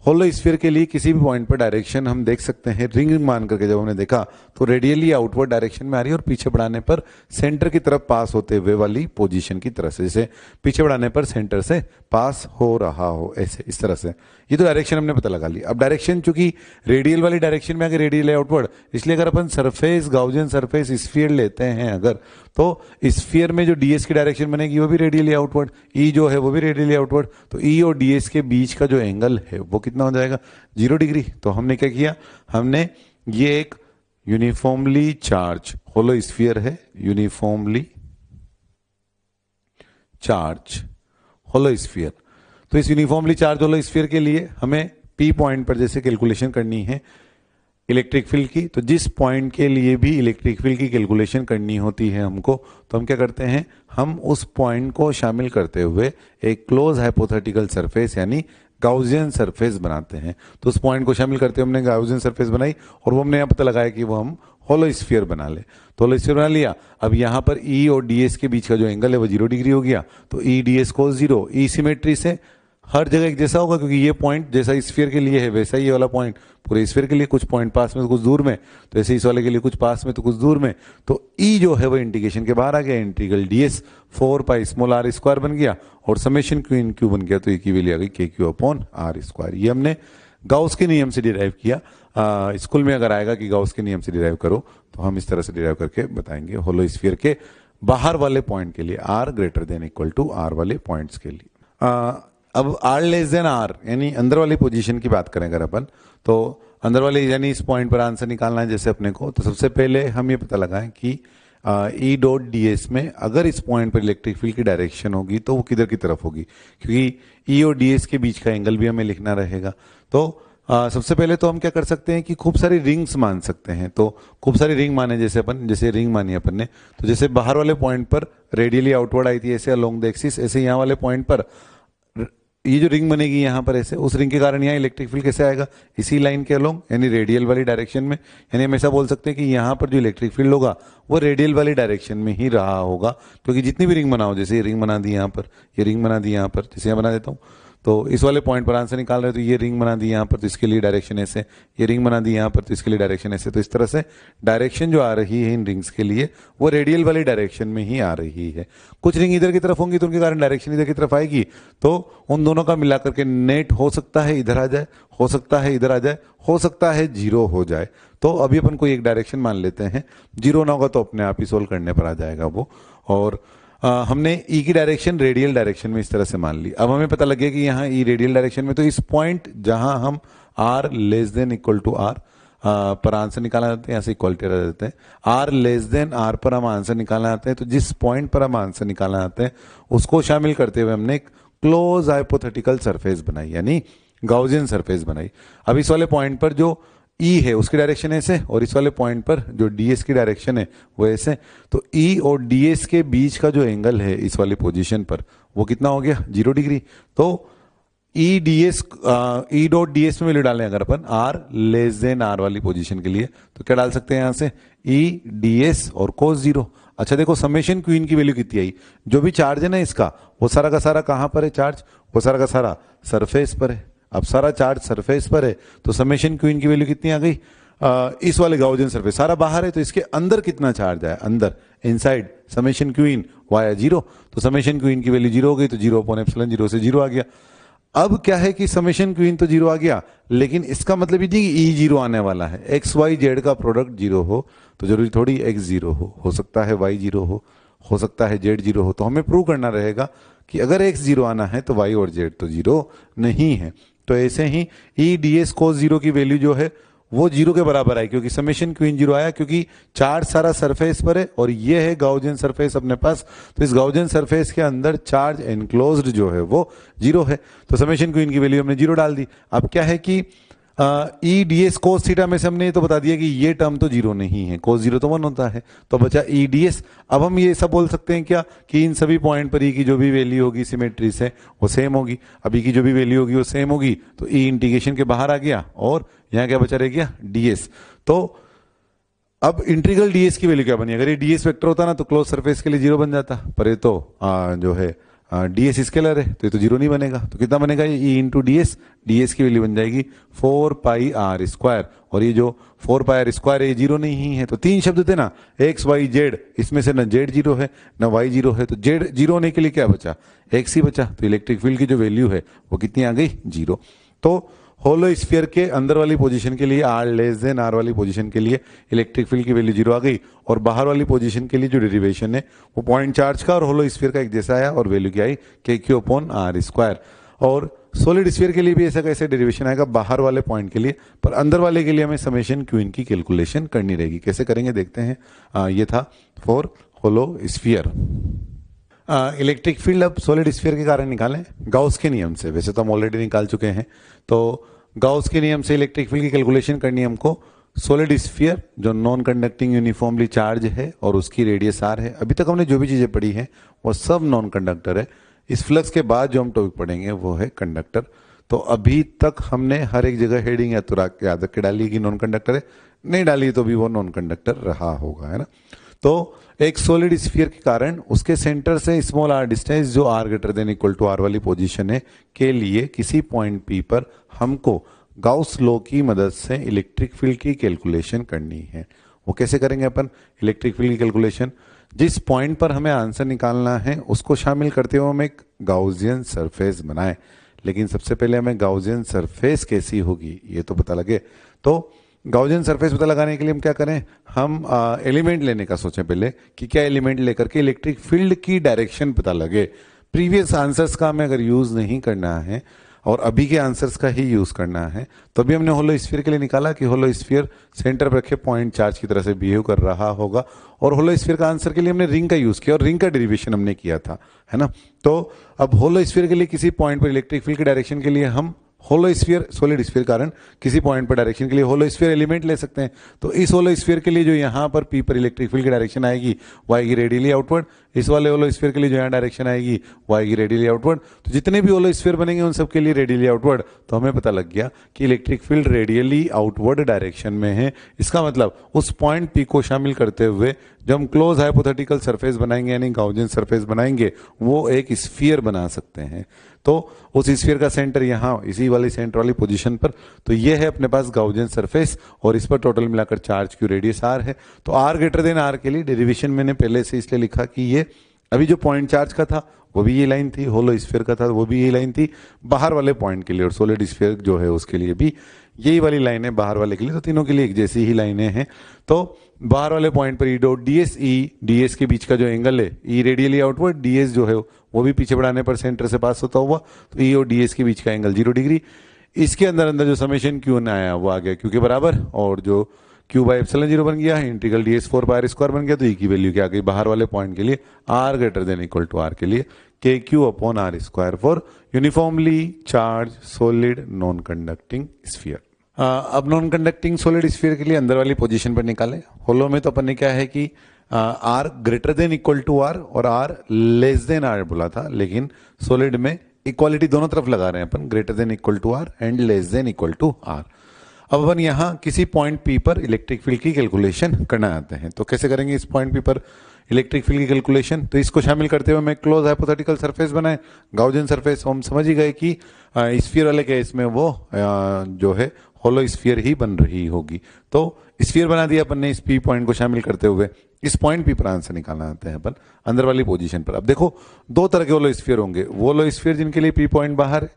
होलो स्फीयर के लिए किसी भी पॉइंट पर डायरेक्शन हम देख सकते हैं, रिंग मान करके जब हमने देखा तो रेडियली आउटवर्ड डायरेक्शन में आ रही है और पीछे बढ़ाने पर सेंटर की तरफ पास होते हुए वाली पोजीशन की तरह से, जैसे पीछे बढ़ाने पर सेंटर से पास हो रहा हो ऐसे इस तरह से। ये तो डायरेक्शन हमने पता लगा ली। अब डायरेक्शन चूंकि रेडियल वाली डायरेक्शन में आगे रेडियल आउटवर्ड, इसलिए अगर अपन सरफेस गाउसियन सरफेस स्फीयर लेते हैं अगर, तो स्फीयर में जो डीएस की डायरेक्शन बनेगी वो भी रेडियली आउटवर्ड, ई जो है वो भी रेडियली आउटवर्ड। तो ई और डीएस के बीच का जो एंगल है वो कितना हो जाएगा? 0 डिग्री। तो हमने क्या किया, हमने ये एक यूनिफॉर्मली चार्ज होलो स्फीयर है, यूनिफॉर्मली चार्ज होलो स्फीयर। तो इस यूनिफॉर्मली चार्ज होलो स्फीयर के लिए हमें पी पॉइंट पर जैसे कैलकुलेशन करनी है इलेक्ट्रिक फील्ड की, तो जिस पॉइंट के लिए भी इलेक्ट्रिक फील्ड की कैलकुलेशन करनी होती है हमको, तो हम क्या करते हैं, हम उस पॉइंट को शामिल करते हुए एक क्लोज हाइपोथेटिकल सरफेस यानी गाउसियन सरफेस बनाते हैं। तो उस पॉइंट को शामिल करते हुए हमने गाउसियन सरफेस बनाई और वो हमने यहाँ पता लगाया कि वो हम होलो स्फीयर बना ले। तो होलो स्फीयर बना लिया। अब यहाँ पर ई और डीएस के बीच का जो एंगल है वो 0 डिग्री हो गया, तो ई डीएस कोस 0। ई सिमेट्री से हर जगह एक जैसा होगा, क्योंकि ये पॉइंट जैसा स्फीयर के लिए है वैसा ही ये वाला पॉइंट पूरे स्फीयर के लिए, कुछ पॉइंट पास में तो कुछ दूर में, तो ऐसे इस वाले के लिए कुछ पास में तो कुछ दूर में। तो ई जो है वो इंटीग्रेशन के बाहर आ गया, integral DS 4 pi small are square बन गया और समेशन क्यू इन क्यू बन गया, तो ई की वैल्यू आ गई K Q upon R square. ये हमने गाउस के नियम से डिराइव किया। स्कूल में अगर आएगा कि गाउस के नियम से डिराइव करो तो हम इस तरह से डिराइव करके बताएंगे होलो स्फीयर के बाहर वाले पॉइंट के लिए, R greater than equal to R वाले पॉइंट्स के लिए। अब आर लेस देन आर यानी अंदर वाली पोजीशन की बात करें अगर अपन, तो अंदर वाले यानी इस पॉइंट पर आंसर निकालना है जैसे अपने को, तो सबसे पहले हम ये पता लगाएं कि ई डॉट डी एस में अगर इस पॉइंट पर इलेक्ट्रिक फील्ड की डायरेक्शन होगी तो वो किधर की तरफ होगी, क्योंकि ई और डी एस के बीच का एंगल भी हमें लिखना रहेगा। तो सबसे पहले तो हम क्या कर सकते हैं कि खूब सारी रिंग्स मान सकते हैं। तो खूब सारी रिंग माने जैसे रिंग मानी अपन ने, तो जैसे बाहर वाले पॉइंट पर रेडियली आउटवर्ड आई थी ऐसे अलोंग द एक्सिस, ऐसे यहाँ वाले पॉइंट पर ये जो रिंग बनेगी यहाँ पर ऐसे, उस रिंग के कारण यहाँ इलेक्ट्रिक फील्ड कैसे आएगा, इसी लाइन के अलोंग यानी रेडियल वाली डायरेक्शन में। यानी हम ऐसा बोल सकते हैं कि यहाँ पर जो इलेक्ट्रिक फील्ड होगा वो रेडियल वाली डायरेक्शन में ही रहा होगा, क्योंकि जितनी भी रिंग बनाओ, जैसे ये रिंग बना दी यहाँ पर, ये रिंग बना दी यहाँ पर, जैसे यहाँ बना देता हूँ, तो इस वाले पॉइंट पर आंसर निकाल रहे हो तो ये रिंग बना दी यहाँ पर, तो इसके लिए डायरेक्शन ऐसे, ये रिंग बना दी यहाँ पर, तो इसके लिए डायरेक्शन ऐसे। तो इस तरह से डायरेक्शन जो आ रही है इन रिंग्स के लिए वो रेडियल वाली डायरेक्शन में ही आ रही है। कुछ रिंग इधर की तरफ होंगी तो उनके कारण डायरेक्शन इधर की तरफ आएगी, तो उन दोनों का मिलाकर के नेट हो सकता है इधर आ जाए, हो सकता है इधर आ जाए, हो सकता है 0 हो जाए। तो अभी अपन कोई एक डायरेक्शन मान लेते हैं, 0 ना होगा तो अपने आप ही सोल्व करने पर आ जाएगा वो। और हमने ई की डायरेक्शन रेडियल डायरेक्शन में इस तरह से मान ली। अब हमें पता लग गया कि यहाँ ई रेडियल डायरेक्शन में, तो इस पॉइंट जहां हम R less than equal to R पर आंसर निकालना चाहते हैं, यहाँ से इक्वलिटी रख देते हैं, आर लेस देन आर पर हम आंसर निकालना चाहते हैं, तो जिस पॉइंट पर हम आंसर निकालना चाहते हैं उसको शामिल करते हुए हमने एक क्लोज हाइपोथेटिकल सरफेस बनाई, यानी गाउसियन सरफेस बनाई। अब इस वाले पॉइंट पर जो ई है उसकी डायरेक्शन ऐसे, और इस वाले पॉइंट पर जो डीएस की डायरेक्शन है वो ऐसे, तो ई और डीएस के बीच का जो एंगल है इस वाली पोजीशन पर वो कितना हो गया, 0 डिग्री। तो ई डीएस ई डॉट डीएस में वैल्यू डालें अगर अपन आर लेस देन आर वाली पोजीशन के लिए, तो क्या डाल सकते हैं यहाँ से, ई डीएस और कोस 0। अच्छा देखो समेशन क्वीन की वैल्यू कितनी आई, जो भी चार्ज है ना इसका वो सारा का सारा कहां पर है चार्ज, वो सारा का सारा सरफेस पर है। अब सारा चार्ज सरफेस पर है तो समेशन क्वीन की वैल्यू कितनी आ गई, इस वाले गाउसियन सरफेस सारा बाहर है तो इसके अंदर कितना चार्ज आया, अंदर इनसाइड समेशन क्वीन वाया 0, तो समेशन क्वीन की वैल्यू 0 हो गई, तो 0 अपॉन एप्सिलॉन 0 से 0 आ गया। अब क्या है कि समेशन क्वीन तो 0 आ गया, लेकिन इसका मतलब ये नहीं कि ई 0 आने वाला है। एक्स वाई जेड का प्रोडक्ट 0 हो तो जरूरी थोड़ी एक्स 0 हो सकता है वाई 0 हो सकता है जेड 0 हो। तो हमें प्रूव करना रहेगा कि अगर एक्स 0 आना है तो वाई और जेड तो 0 नहीं है। तो ऐसे ही ई डी एस कोस 0 की वैल्यू जो है वो 0 के बराबर आई, क्योंकि समेशन क्वीन 0 आया, क्योंकि चार्ज सारा सरफेस पर है और ये है गाउसियन सरफेस अपने पास, तो इस गाउसियन सरफेस के अंदर चार्ज एनक्लोज्ड जो है वो 0 है, तो समेशन क्वीन की वैल्यू हमने 0 डाल दी। अब क्या है कि E D S cos theta में से हमने ये तो बता दिया कि ये टर्म तो 0 नहीं है, कोस 0 तो 1 होता है, तो बचा ई डी एस। अब हम ये सब बोल सकते हैं क्या कि इन सभी पॉइंट पर ई की जो भी वैल्यू होगी सिमेट्री से वो सेम होगी। अब ई की जो भी वैल्यू होगी वो सेम होगी, तो ई इंटीग्रेशन के बाहर आ गया और यहाँ क्या बचा रह गया, डी एस। तो अब इंटीग्रल डी एस की वैल्यू क्या बनी, अगर ये डी एस वेक्टर होता ना तो क्लोज सरफेस के लिए 0 बन जाता, पर ये तो जो है डी एस स्केलर है तो ये तो 0 नहीं बनेगा, तो कितना बनेगा ये ई इंटू डी एस की वैल्यू बन जाएगी 4 पाई आर स्क्वायर, और ये जो 4 पाई आर स्क्वायर है ये 0 नहीं है। तो 3 शब्द थे ना, एक्स वाई जेड, इसमें से ना जेड 0 है ना वाई 0 है, तो जेड 0 होने के लिए क्या बचा, एक्स ही बचा, तो इलेक्ट्रिक फील्ड की जो वैल्यू है वो कितनी आ गई, 0। तो होलो स्फीयर के अंदर वाली पोजीशन के लिए आर लेस देन आर वाली पोजीशन के लिए इलेक्ट्रिक फील्ड की वैल्यू 0 आ गई, और बाहर वाली पोजीशन के लिए जो डेरिवेशन है वो पॉइंट चार्ज का और होलो स्फीयर का एक जैसा आया, और वैल्यू क्या आई, के क्यू अपॉन आर स्क्वायर। और सॉलिड स्फीयर के लिए भी ऐसा कैसे डेरिवेशन आएगा, बाहर वाले पॉइंट के लिए, पर अंदर वाले के लिए हमें समेशन क्वीन की कैलकुलेशन करनी रहेगी। कैसे करेंगे देखते हैं। ये था for hollow sphere. Electric field अब सॉलिड स्फीयर के कारण निकालें गाउस के नियम से, वैसे तो हम ऑलरेडी निकाल चुके हैं, तो गाउस के नियम से इलेक्ट्रिक फील्ड की कैलकुलेशन करनी है हमको। सॉलिड स्फीयर जो नॉन कंडक्टिंग यूनिफॉर्मली चार्ज है और उसकी रेडियस आर है, अभी तक हमने जो भी चीजें पढ़ी हैं वो सब नॉन कंडक्टर है। इस फ्लक्स के बाद जो हम टॉपिक पढ़ेंगे वो है कंडक्टर। तो अभी तक हमने हर एक जगह हेडिंग या तो याद रख के डाली कि नॉन कंडक्टर है, नहीं डाली तो भी वो नॉन कंडक्टर रहा होगा, है ना। तो एक सॉलिड स्फीयर के कारण उसके सेंटर से स्मॉल आर डिस्टेंस जो R greater than equal to R वाली पोजीशन है के लिए किसी पॉइंट पी पर हमको गाउस लॉ की मदद से इलेक्ट्रिक फील्ड की कैलकुलेशन करनी है। वो कैसे करेंगे अपन इलेक्ट्रिक फील्ड की कैलकुलेशन? जिस पॉइंट पर हमें आंसर निकालना है उसको शामिल करते हुए हम एक गाउसियन सरफेस बनाएं। लेकिन सबसे पहले हमें गाउसियन सरफेस कैसी होगी ये तो पता लगे। तो गाउसियन सरफेस पता लगाने के लिए हम क्या करें, हम एलिमेंट लेने का सोचें पहले कि क्या एलिमेंट लेकर के इलेक्ट्रिक फील्ड की डायरेक्शन पता लगे। प्रीवियस आंसर्स का हमें अगर यूज नहीं करना है और अभी के आंसर्स का ही यूज करना है, तो अभी हमने होलो स्फीयर के लिए निकाला कि होलो स्फीयर सेंटर पर रखे पॉइंट चार्ज की तरह से बिहेव कर रहा होगा, और होलो स्फीयर का आंसर के लिए हमने रिंग का यूज किया और रिंग का डेरिवेशन हमने किया था, है ना। तो अब होलो स्फीयर के लिए किसी पॉइंट पर इलेक्ट्रिक फील्ड की डायरेक्शन के लिए हम होलो स्फीयर सॉलिड स्फीयर कारण किसी पॉइंट पर डायरेक्शन के लिए होलो स्फीयर एलिमेंट ले सकते हैं। तो इस होलो स्फीयर के लिए जो यहां पर पी पर इलेक्ट्रिक फील्ड की डायरेक्शन आएगी वो आएगी रेडियली आउटवर्ड। इस वाले होलो स्फीयर के लिए जो यहाँ डायरेक्शन आएगी वो आएगी रेडियली आउटवर्ड। तो जितने भी होलो स्फीयर बनेंगे उन सब के लिए रेडियली आउटवर्ड। तो हमें पता लग गया कि electric field radially outward direction में है। इसका मतलब उस पॉइंट पी को शामिल करते हुए जब हम क्लोज हाइपोथेटिकल सरफेस बनाएंगे यानी गाउसियन सरफेस बनाएंगे वो एक स्फीयर बना सकते हैं। तो उस स्फीयर का सेंटर यहाँ इसी वाली सेंटर वाली पोजीशन पर, तो ये है अपने पास गाउसियन सरफेस और इस पर टोटल मिलाकर चार्ज क्यू रेडियस आर है। तो आर ग्रेटर देन आर के लिए डेरिवेशन मैंने पहले से इसलिए लिखा कि ये अभी जो पॉइंट चार्ज का था वो भी ये लाइन थी, होलो स्फीयर का था वो भी ये लाइन थी, बाहर वाले पॉइंट के लिए और सॉलिड स्फीयर जो है उसके लिए भी यही वाली लाइन है बाहर वाले के लिए। तो तीनों के लिए एक जैसी ही लाइनें हैं। तो बाहर वाले पॉइंट पर ई डॉट डी एस के बीच का जो एंगल है ई रेडियली आउटवर्ड, डी एस जो है वो भी पीछे बढ़ाने पर सेंटर से पास होता हुआ, तो ई और डी एस के बीच का एंगल 0 डिग्री। इसके अंदर अंदर जो समेशन क्यू न आया वो आ गया क्यू के बराबर, और जो क्यू बाई एप्सिलॉन 0 बन गया, integral D S 4 pi are square बन गया। तो ई की वैल्यू क्या आ गई बाहर वाले पॉइंट के लिए R greater than equal to R के लिए K Q upon R square for uniformly charge solid non conducting sphere. अब नॉन कंडक्टिंग सॉलिड स्फीयर के लिए अंदर वाली पोजीशन पर निकाले। होलो में तो अपन ने क्या है कि R greater than equal to R और आर लेस देन आर बोला था, लेकिन सॉलिड में इक्वालिटी दोनों तरफ लगा रहे हैं अपन, greater than equal to r and less than equal to r. अब अपन यहां किसी पॉइंट पी पर इलेक्ट्रिक फील्ड की कैलकुलेशन करना आते हैं। तो कैसे करेंगे इस पॉइंट पी पर इलेक्ट्रिक फील्ड की कैलकुलेशन? तो इसको शामिल करते हुए मैं क्लोज हाइपोथेटिकल सरफेस बनाए गाउसियन सरफेस। हम समझ ही गए कि स्फीयर वाले केस में वो जो है होलो स्फीयर ही बन रही होगी। तो स्फीयर बना दिया अपन ने इस पी पॉइंट को शामिल करते हुए। इस पॉइंट पी पर आंसर निकालना आते हैं अपन अंदर वाली पोजीशन पर। अब देखो दो तरह के होलो स्फीयर होंगे, वो होलो स्फीयर जिनके लिए पी पॉइंट बाहर है,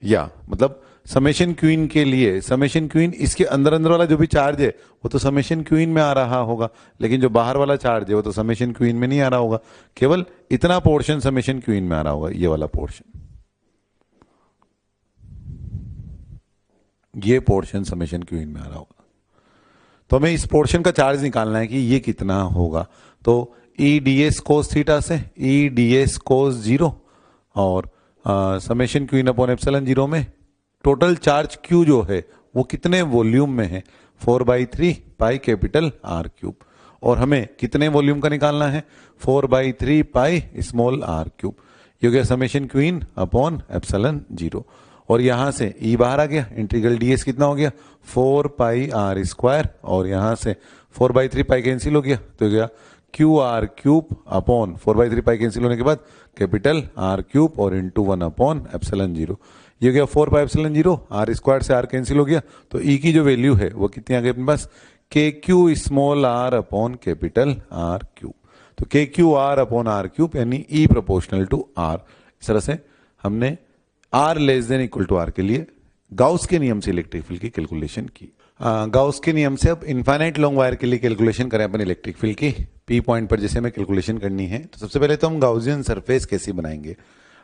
या मतलब समेशन क्वीन के लिए समेशन क्वीन इसके अंदर अंदर वाला जो भी चार्ज है वो तो समेशन क्वीन में आ रहा होगा, लेकिन जो बाहर वाला चार्ज है वो तो समेशन क्वीन में नहीं आ रहा होगा, केवल इतना पोर्शन समेशन क्वीन में आ रहा होगा, ये वाला पोर्शन, ये पोर्शन समेशन क्वीन में आ रहा होगा। तो हमें इस पोर्शन का चार्ज निकालना है कि ये कितना होगा। तो E D S cos theta से ई डी एस कोस 0 और समेशन क्वीन अपॉन एप्सिलॉन 0 में टोटल चार्ज क्यू जो है वो कितने वॉल्यूम में है, 4/3 पाई कैपिटल आर क्यूब। और हमें कितने वॉल्यूम का निकालना है, 4/3 पाई स्मॉल आर क्यूब। ये हो गया समेशन क्वीन अपॉन एप्सिलॉन 0। और यहां से ई बाहर आ गया, इंटीग्रल डी एस कितना हो गया 4 पाई आर स्क्वायर, और यहां से 4/3 पाई कैंसिल हो गया, तो हो गया Q R cube upon 4/3 pi cancel होने के बाद कैपिटल आर क्यूब और इंटू 1 अपॉन एप्सिलॉन 0। ये हो गया 4 पाई एप्सिलॉन 0, आर स्क्वायर से आर कैंसिल हो गया, तो ई की जो वैल्यू है वो कितनी आ गई अपने पास, K Q small R upon capital R cube. तो K Q R upon R cube यानी ई प्रोपोर्शनल टू आर। इस तरह से हमने R less than equal to R के लिए गाउस के नियम से इलेक्ट्रिक फील्ड की कैलकुलेशन की। गाउस के नियम से अब इनफाइनाइट लॉन्ग वायर के लिए कैलकुलेशन करें अपन इलेक्ट्रिक फील्ड की पी पॉइंट पर जैसे हमें कैलकुलेशन करनी है। तो सबसे पहले तो हम गाउसियन सरफेस कैसे बनाएंगे।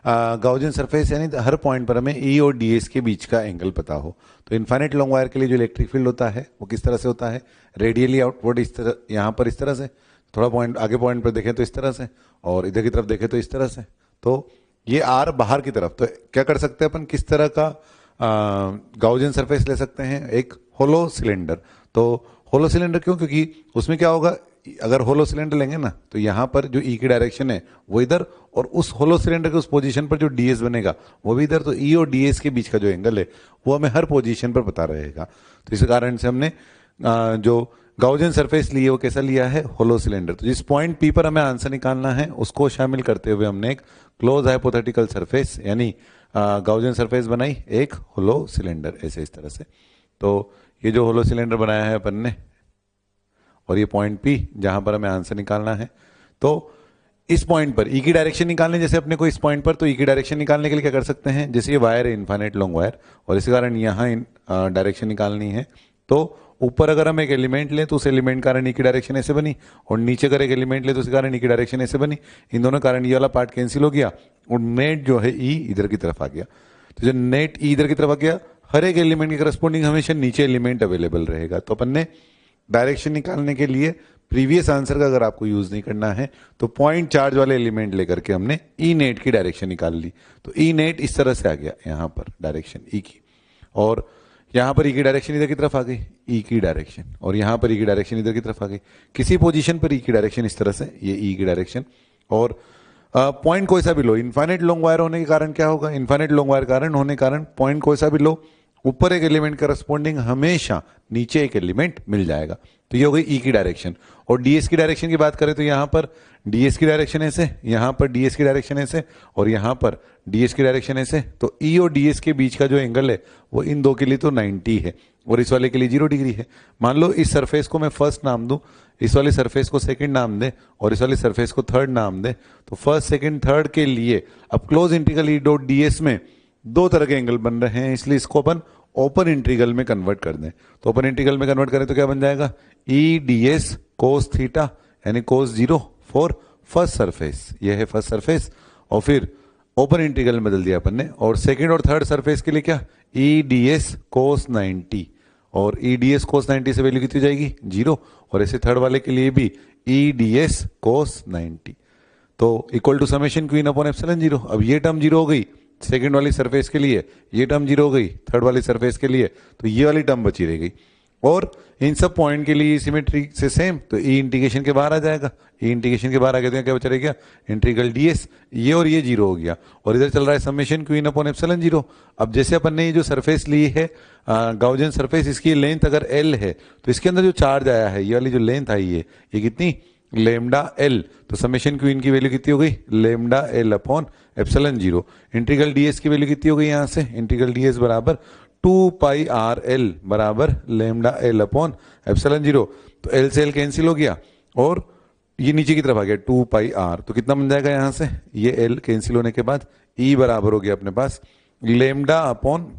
गाउसियन सरफेस यानी हर पॉइंट पर हमें ई और डी एस के बीच का एंगल पता हो। तो इनफाइनाइट लॉन्ग वायर के लिए जो इलेक्ट्रिक फील्ड होता है वो किस तरह से होता है, रेडियली आउटवर्ड इस तरह, यहाँ पर इस तरह से, थोड़ा पॉइंट आगे पॉइंट पर देखें तो इस तरह से, और इधर की तरफ देखें तो इस तरह से। तो ये आर बाहर की तरफ। तो क्या कर सकते हैं अपन, किस तरह का गाउसियन सरफेस ले सकते हैं, एक होलो सिलेंडर। तो होलो सिलेंडर क्यों, क्योंकि उसमें क्या होगा, अगर होलो सिलेंडर लेंगे ना तो यहाँ पर जो ई की डायरेक्शन है वो इधर, और उस होलो सिलेंडर के उस पोजीशन पर जो डीएस बनेगा वो भी इधर, तो ई और डीएस के बीच का जो एंगल है वो हमें हर पोजीशन पर पता रहेगा। तो इस कारण से हमने जो गाउसियन सरफेस लिए वो कैसा लिया है, होलो सिलेंडर। तो जिस पॉइंट पी पर हमें आंसर निकालना है उसको शामिल करते हुए हमने एक क्लोज हाइपोथेटिकल सरफेस यानी गाउसियन सरफेस बनाई, एक होलो सिलेंडर, ऐसे इस तरह से। तो ये जो होलो सिलेंडर बनाया है अपन ने, और ये पॉइंट पी जहां पर हमें आंसर निकालना है, तो इस पॉइंट पर ई की डायरेक्शन निकालने, जैसे अपने को इस पॉइंट पर, तो ई की डायरेक्शन निकालने के लिए क्या कर सकते हैं, जैसे ये वायर है इनफाइनाइट लॉन्ग वायर और इसी कारण यहाँ डायरेक्शन निकालनी है, तो ऊपर अगर हम एक एलिमेंट लें तो उस एलिमेंट कारण ई की डायरेक्शन ऐसे बनी, और नीचे अगर एक एलिमेंट ले तो उसके कारण ई की डायरेक्शन ऐसे बनी। इन दोनों कारण ये वाला पार्ट कैंसिल हो गया और नेट जो है ई इधर की तरफ आ गया। तो जब नेट ई इधर की तरफ आ गया, हर एक एलिमेंट के करस्पॉन्डिंग हमेशा नीचे एलिमेंट अवेलेबल रहेगा। तो अपन ने डायरेक्शन निकालने के लिए प्रीवियस आंसर का अगर आपको यूज नहीं करना है तो पॉइंट चार्ज वाले एलिमेंट लेकर के हमने ई नेट की डायरेक्शन निकाल ली। तो ई नेट इस तरह से आ गया यहां पर डायरेक्शन ई की, और यहां पर ई की डायरेक्शन इधर की तरफ आ गई, ई की डायरेक्शन, और यहां पर ई की डायरेक्शन इधर की तरफ आ गई। किसी पोजीशन पर ई की डायरेक्शन इस तरह से, ये ई की डायरेक्शन, और पॉइंट कोई सा भी लो, इनफाइनाइट लॉन्ग वायर होने के कारण क्या होगा, इनफाइनाइट लॉन्ग वायर कारण होने कारण पॉइंट कोई सा भी लो, ऊपर एक एलिमेंट करस्पॉन्डिंग हमेशा नीचे एक एलिमेंट मिल जाएगा। तो ये हो गई ई की डायरेक्शन। और डीएस की डायरेक्शन की बात करें तो यहां पर डीएस की डायरेक्शन ऐसे, यहां पर डीएस की डायरेक्शन ऐसे, और यहां पर डीएस की डायरेक्शन ऐसे। तो ई और डीएस के बीच का जो एंगल है वो इन दो के लिए तो 90 है और इस वाले के लिए 0 डिग्री है। मान लो इस सरफेस को मैं फर्स्ट नाम दूं, इस वाले सरफेस को सेकंड नाम दे और इस वाले सरफेस को थर्ड नाम दे, तो फर्स्ट सेकंड थर्ड के लिए अब close integral E dot DS में दो तरह के एंगल बन रहे हैं, इसलिए इसको अपन ओपन इंटीग्रल में कन्वर्ट कर दें। तो ओपन इंटीग्रल में कन्वर्ट करें तो क्या बन जाएगा, E D S cos theta यानी कोस 0 फॉर फर्स्ट सरफेस, ये है फर्स्ट सरफेस, और फिर ओपन इंटीग्रल में बदल दिया अपन ने, और सेकंड और थर्ड सरफेस के लिए क्या, ई डी एस कोस 90, और ई डी एस कोस 90 से वैल्यू कितनी हो जाएगी 0, और ऐसे थर्ड वाले के लिए भी ई डी एस कोस 90, तो equal to summation Q in upon epsilon 0। अब ये टर्म 0 हो गई सेकंड वाली सरफेस के लिए, ये टर्म 0 हो गई थर्ड वाली सरफेस के लिए, तो ये वाली टर्म बची रह गई। और इन सब पॉइंट के लिए सिमेट्री से सेम, तो ई इंटीग्रेशन के बाहर आ जाएगा, ई इंटीग्रेशन के बाहर आ गया तो क्या बचा रह गया, इंटीग्रल डीएस, ये और ये 0 हो गया, और इधर चल रहा है summation Q in upon epsilon 0। अब जैसे अपन ने ये जो सरफेस ली है गाउसियन सरफेस, इसकी लेंथ अगर एल है तो इसके अंदर जो चार्ज आया है, ये वाली जो लेंथ आई है ये कितनी, लेमडा एल, तो समेशन क्यू इन की वैल्यू कितनी हो गई, lambda L upon epsilon 0। Integral DS की वैल्यू कितनी हो गई यहां से, इंटीग्रल डीएस बराबर 2 पाई आर एल बराबर लेमडा एल अपॉन एप्सिलॉन 0। तो एल से एल कैंसिल हो गया और ये नीचे की तरफ आ गया 2 पाई आर, तो कितना बन जाएगा यहां से, ये एल कैंसिल होने के बाद ई बराबर हो गया अपने पास लेमडा अपॉन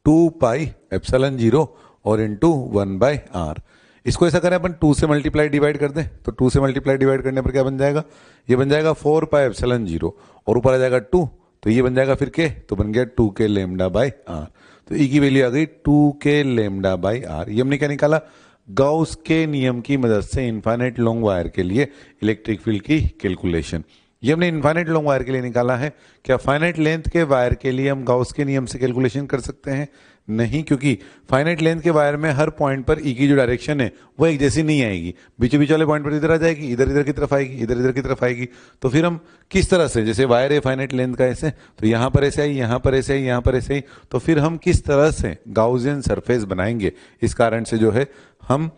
2 पाई एप्सिलॉन 0 और इंटू 1 बाई आर। इसको ऐसा करें अपन 2 से मल्टीप्लाई डिवाइड कर दें, तो 2 से मल्टीप्लाई डिवाइड करने पर क्या बन जाएगा, ये बन जाएगा 4 पाई एप्सिलॉन 0 और ऊपर आ जाएगा 2, तो ये बन जाएगा फिर के, तो बन गया 2 के लेमडा बाई आर। तो ई की वैल्यू आ गई 2 के लेमडा बाई आर। ये हमने क्या निकाला, गाउस के नियम की मदद से इनफाइनाइट लॉन्ग वायर के लिए इलेक्ट्रिक फील्ड की कैलकुलेशन। ये हमने इनफाइनाइट लॉन्ग वायर के लिए निकाला है। क्या फाइनाइट लेंथ के वायर के लिए हम गाउस के नियम से कैलकुलेशन कर सकते हैं, नहीं, क्योंकि फाइनाइट लेंथ के वायर में हर पॉइंट पर ई की जो डायरेक्शन है वो एक जैसी नहीं आएगी, बीचों बीच वाले पॉइंट पर इधर आ जाएगी, इधर इधर की तरफ आएगी, इधर इधर की तरफ आएगी। तो फिर हम किस तरह से, जैसे वायर है फाइनाइट लेंथ का ऐसे, तो यहां पर ऐसे आई, यहां पर ऐसे आई, यहां पर ऐसे आई, तो फिर हम किस तरह से गाउसियन सरफेस बनाएंगे। इस कारण से जो है हम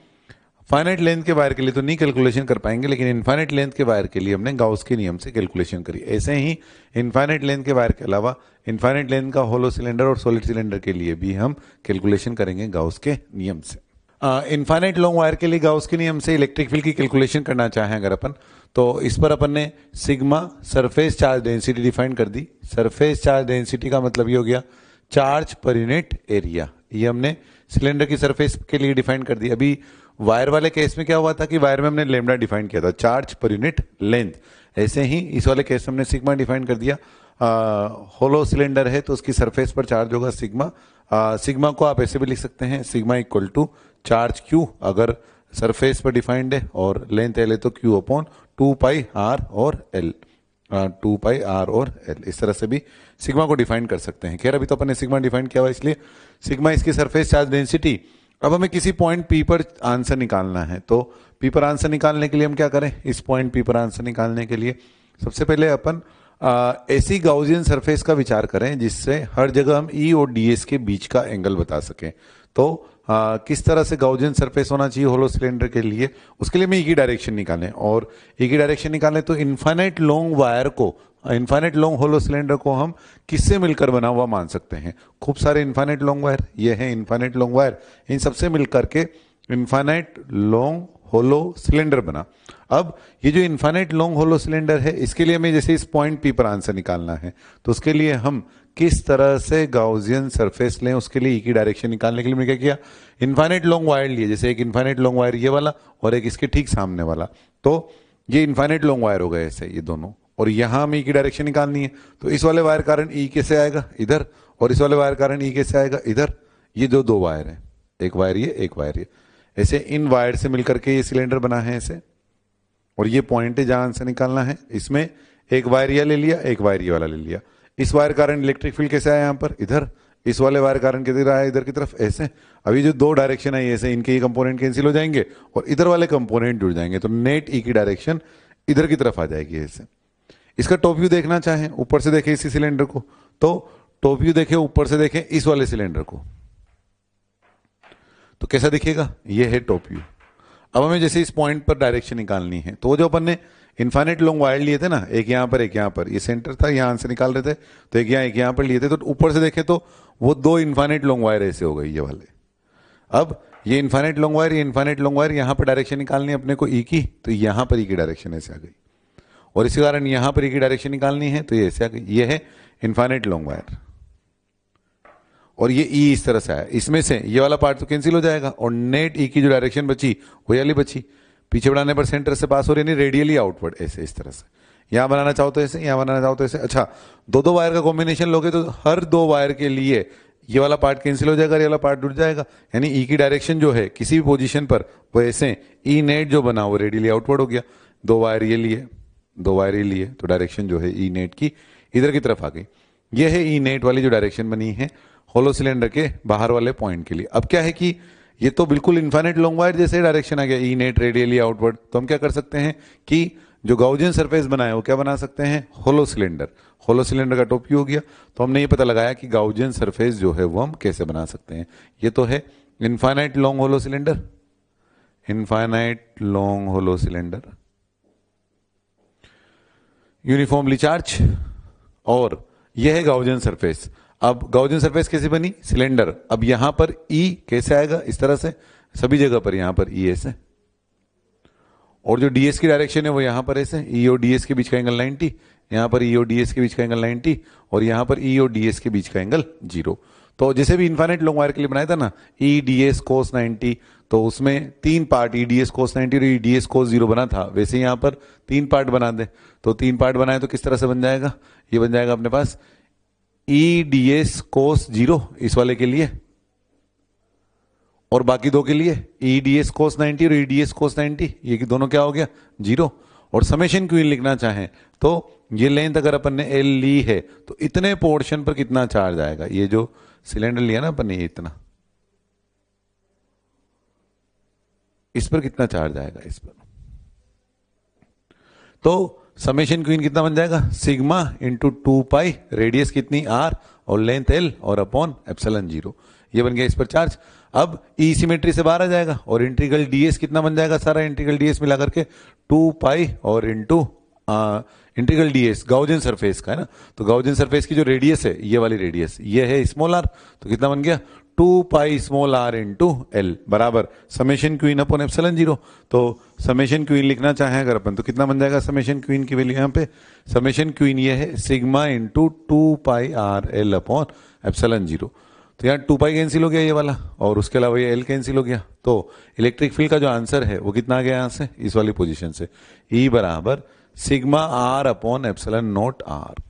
फाइनाइट लेंथ के वायर के लिए तो नहीं कैलकुलेशन कर पाएंगे, लेकिन इनफाइनाइट लेंथ के वायर के लिए हमने गाउस के नियम से कैलकुलेशन करी। ऐसे ही इनफाइनाइट लेंथ के वायर के अलावा इनफाइनाइट लेंथ का होलो सिलेंडर और सॉलिड सिलेंडर के लिए भी हम कैलकुलेशन करेंगे गाउस के नियम से। इनफाइनाइट लॉन्ग वायर के लिए गाउस के नियम से इलेक्ट्रिक फील्ड की कैलकुलेशन करना चाहें अगर अपन, तो इस पर अपन ने sigma surface charge density define कर दी। सरफेस चार्ज डेंसिटी का मतलब ये हो गया चार्ज पर यूनिट एरिया, ये हमने सिलेंडर की सरफेस के लिए डिफाइन कर दी। अभी वायर वाले केस में क्या हुआ था कि वायर में हमने लेमडा डिफाइन किया था, चार्ज पर यूनिट लेंथ। ऐसे ही इस वाले केस में हमने सिग्मा डिफाइन कर दिया। होलो सिलेंडर है तो उसकी सरफेस पर चार्ज होगा सिग्मा। सिग्मा को आप ऐसे भी लिख सकते हैं, sigma equal to charge Q अगर सरफेस पर डिफाइंड है, और लेंथ एल है तो क्यू अपॉन 2 पाई आर और एल, 2 पाई आर और एल। इस तरह से भी सिग्मा को डिफाइन कर सकते हैं। खैर अभी तो अपन ने सिग्मा डिफाइन किया हुआ, इसलिए सिग्मा इसकी सरफेस चार्ज डेंसिटी अब हमें किसी पॉइंट पी पर आंसर निकालना है, तो पी पर आंसर निकालने के लिए हम क्या करें? इस पॉइंट पी पर आंसर निकालने के लिए सबसे पहले अपन ऐसी गाउसियन सरफेस का विचार करें जिससे हर जगह हम ई और डीएस के बीच का एंगल बता सकें। तो किस तरह से गाउसियन सरफेस होना चाहिए होलो सिलेंडर के लिए, उसके लिए हमें ई की डायरेक्शन निकालें। और ई की डायरेक्शन निकालें तो इनफाइनाइट लॉन्ग वायर को, इनफाइनाइट लॉन्ग होलो सिलेंडर को हम किससे मिलकर बना हुआ मान सकते हैं? खूब सारे इनफाइनाइट लॉन्ग वायर, ये है इनफाइनाइट लॉन्ग वायर, इन सबसे मिलकर के इनफाइनाइट लॉन्ग होलो सिलेंडर बना। अब ये जो इनफाइनाइट लॉन्ग होलो सिलेंडर है, इसके लिए हमें जैसे इस पॉइंट पी पर आंसर निकालना है, तो उसके लिए हम किस तरह से गाउसियन सरफेस लें, उसके लिए ई की डायरेक्शन निकालने के लिए मैंने क्या किया? इनफाइनाइट लॉन्ग वायर लिए, जैसे एक इनफाइनाइट लॉन्ग वायर ये वाला और एक इसके ठीक सामने वाला, तो ये इनफाइनाइट लॉन्ग वायर हो गए ऐसे ये दोनों, और यहां हमें ई की डायरेक्शन निकालनी है। तो इस वाले वायर कारण ई कैसे आएगा? इधर, और इस वाले वायर कारण ई कैसे आएगा? इधर। ये जो दो वायर है, एक वायर ये, एक वायर ये, ऐसे इन वायर से मिलकर के ये सिलेंडर बना है ऐसे, और ये पॉइंट है जहां आंसर निकालना है। इसमें एक वायर ये ले लिया, एक वायर ये वाला ले लिया। इस वायर कारण इलेक्ट्रिक फील्ड कैसे आया? यहां पर इधर। इस वाले वायर कारण किधर आया? इधर की तरफ ऐसे। अभी जो दो डायरेक्शन है ऐसे, इनके ये कंपोनेंट कैंसिल हो जाएंगे और इधर वाले कंपोनेंट जुड़ जाएंगे, तो नेट ई की डायरेक्शन इधर की तरफ आ जाएगी ऐसे। इसका टॉप व्यू देखना चाहें, ऊपर से देखें इसी सिलेंडर को, तो टॉप व्यू देखें, ऊपर से देखें इस वाले सिलेंडर को, तो कैसा दिखेगा? ये है टॉप व्यू। अब हमें जैसे इस पॉइंट पर डायरेक्शन निकालनी है, तो वो जो अपन ने इनफाइनाइट लॉन्ग वायर लिए थे ना, एक यहां पर एक यहां पर, ये सेंटर था, यहां से निकाल रहे थे, तो एक यहां पर लिए थे, तो ऊपर से देखें तो वो दो इनफाइनाइट लॉन्ग वायर ऐसे हो गए ये वाले। अब ये इनफाइनाइट लॉन्ग वायर, ये इनफाइनाइट लॉन्ग वायर, यहां पर डायरेक्शन निकालनी है अपने को ई की, तो यहां पर ई की डायरेक्शन ऐसे आ गई, और इसी कारण यहां पर ई की डायरेक्शन निकालनी है, तो ये ऐसे आ गई। ये है इनफाइनाइट लॉन्ग वायर, और ये ई इस तरह से आया। इसमें से ये वाला पार्ट तो कैंसिल हो जाएगा, और नेट ई की जो डायरेक्शन बची वो वाली बची, पीछे बढ़ाने पर सेंटर से पास हो रही है, रेडियली आउटवर्ड ऐसे, इस तरह से। यहां बनाना चाहो तो ऐसे, यहां बनाना चाहो तो ऐसे। अच्छा, दो दो वायर का कॉम्बिनेशन लोगे तो हर दो वायर के लिए ये वाला पार्ट कैंसिल हो जाएगा, ये वाला पार्ट जुड़ जाएगा, यानी ई की डायरेक्शन जो है किसी भी पोजीशन पर वो ऐसे, ई नेट जो बना वो रेडियली आउटवर्ड हो गया। दो वायर ये लिए, दो वायर ये लिए, तो डायरेक्शन जो है ई नेट की इधर की तरफ आ गई। ये है ई नेट वाली जो डायरेक्शन बनी है होलो सिलेंडर के बाहर वाले पॉइंट के लिए। अब क्या है कि ये तो बिल्कुल इनफाइनाइट लॉन्ग वायर जैसे डायरेक्शन आ गया, ई नेट रेडियली आउटवर्ड, तो हम क्या कर सकते हैं कि जो गाउसियन सरफेस बनाए वो क्या बना सकते हैं? Hollow cylinder. होलो सिलेंडर का टॉप व्यू हो गया, तो हमने ये पता लगाया कि गाउसियन सरफेस जो है वो हम कैसे बना सकते हैं। ये तो है infinite long hollow cylinder, infinite long hollow cylinder, uniformly charge, और यह है गाउसियन सरफेस। अब गाउसियन सरफेस कैसे बनी? सिलेंडर। अब यहां पर ई कैसे आएगा? इस तरह से, सभी जगह पर यहां पर ई ऐसे, और जो डीएस की डायरेक्शन है वो यहां पर ऐसे, ई और डीएस के बीच का एंगल 90, यहां पर ई और डीएस के बीच का एंगल 90, और यहां पर ई और डीएस के बीच का एंगल 0। तो जैसे भी इनफाइनाइट लॉन्ग वायर के लिए बनाया था ना, ई डीएस कोस 90, तो उसमें तीन पार्ट ई डीएस कोस 90 और ई डीएस कोस 0 बना था, वैसे यहां पर तीन पार्ट बना दे। तो तीन पार्ट बनाए तो किस तरह से बन जाएगा? ये बन जाएगा अपने पास ई डीएस कोस 0 इस वाले के लिए, और बाकी दो के लिए ई डीएस कोस 90 और ई डीएस कोस 90, ये दोनों क्या हो गया? 0। और समेशन क्वीन लिखना चाहें तो ये लेंथ अगर अपन ने एल ली है तो इतने पोर्शन पर कितना चार्ज आएगा? ये जो सिलेंडर लिया ना अपन ने, इतना, इस पर कितना चार्ज आएगा इस पर? तो समेशन क्वीन कितना बन जाएगा? सिग्मा इंटू 2 पाई, रेडियस कितनी आर और लेंथ एल, और अपॉन एप्सिलॉन 0, ये बन गया इस पर चार्ज। अब ई सिमेट्री से बाहर आ जाएगा, और इंटीग्रल डीएस कितना बन जाएगा? सारा इंटीग्रल डीएस मिला करके 2 पाई और into integral DS Gaussian surface का है ना, तो गाउसियन सरफेस की जो रेडियस है, ये वाली रेडियस, ये है स्मॉल आर, तो कितना बन गया? 2 pi small R into L बराबर समेशन क्वीन अपॉन एप्सिलॉन 0। तो समेशन क्वीन लिखना चाहें अगर अपन, तो कितना बन जाएगा समेशन क्वीन की वैल्यू? यहाँ पे समेशन क्वीन ये है sigma into 2 pi R L upon epsilon 0। तो यहाँ 2 पाई कैंसिल हो गया ये वाला, और उसके अलावा ये एल कैंसिल हो गया, तो इलेक्ट्रिक फील्ड का जो आंसर है वो कितना आ गया यहाँ से, इस वाली पोजीशन से, ई बराबर sigma R upon epsilon naught R.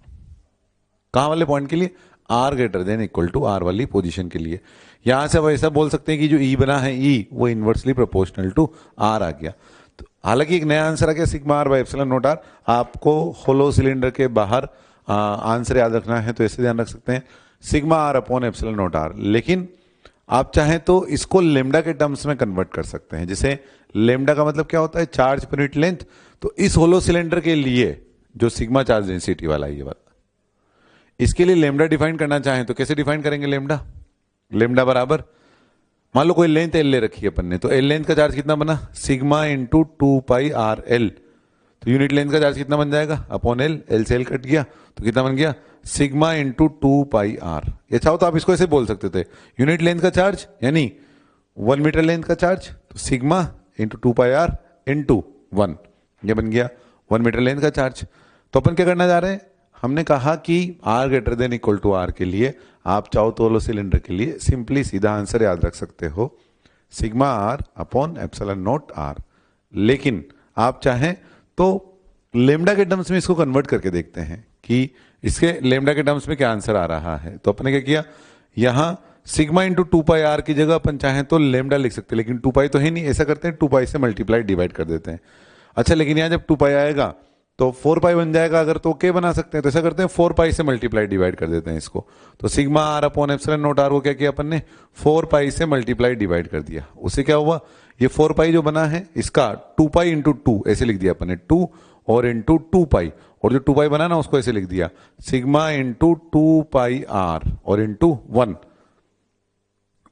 कहाँ वाले पॉइंट के लिए? R greater than equal to R वाली पोजीशन के लिए। यहां से अब ऐसा बोल सकते हैं कि जो ई बना है, ई वो इनवर्सली प्रोपोर्शनल टू आर आ गया। तो हालांकि एक नया आंसर आ गया sigma R by epsilon naught R. आपको होलो सिलेंडर के बाहर आंसर याद रखना है तो ऐसे ध्यान रख सकते हैं sigma R upon epsilon naught R. लेकिन आप चाहें तो इसको लेमडा के टर्म्स में कन्वर्ट कर सकते हैं। जैसे लेमडा का मतलब क्या होता है, चार्ज पर यूनिट लेंथ। तो इस होलो सिलेंडर के लिए जो सिग्मा चार्ज डेंसिटी वाला ये वाला, इसके लिए लेमडा डिफाइन करना चाहें तो कैसे डिफाइन करेंगे? लेमडा, लेमडा बराबर, मान लो कोई लेंथ एल ले रखी है अपन ने, तो एल लेंथ का चार्ज कितना बना? Sigma into 2πr_l। तो यूनिट लेंथ का चार्ज कितना बन जाएगा? अपॉन एल, एल से एल कट गया तो कितना बन गया? Sigma into 2πr। ये चाहो तो आप इसको ऐसे बोल सकते थे, यूनिट लेंथ का चार्ज यानी 1 मीटर लेंथ का चार्ज, तो सिग्मा इंटू 2πr इंटू 1, ये बन गया 1 मीटर लेंथ का चार्ज। तो अपन क्या करना जा रहे हैं? हमने कहा कि r greater than equal to r के लिए आप चाहो तो होलो सिलेंडर के लिए सिंपली सीधा आंसर याद रख सकते हो, sigma r upon epsilon not r। लेकिन आप चाहें तो लेमडा के टर्म्स में इसको कन्वर्ट करके देखते हैं कि इसके लेमडा के टर्म्स में क्या आंसर आ रहा है। तो अपने क्या किया, यहां सिग्मा इंटू 2πr की जगह अपन चाहें तो लेमडा लिख सकते हैं, लेकिन 2π तो है नहीं, ऐसा करते हैं 2π से मल्टीप्लाई डिवाइड कर देते हैं। अच्छा, लेकिन यहां जब 2π आएगा तो 4π बन जाएगा, अगर तो के बना सकते हैं, तो ऐसा करते हैं 4π से मल्टीप्लाई डिवाइड कर देते हैं इसको। तो sigma r upon epsilon not r को क्या किया अपन ने? 4π से मल्टीप्लाई डिवाइड कर दिया। उससे क्या हुआ, ये 4π जो बना है इसका 2π इंटू 2 ऐसे लिख दिया अपन ने, 2 और इंटू 2π, और जो 2π बना ना उसको ऐसे लिख दिया सिग्मा इंटू 2πr और इंटू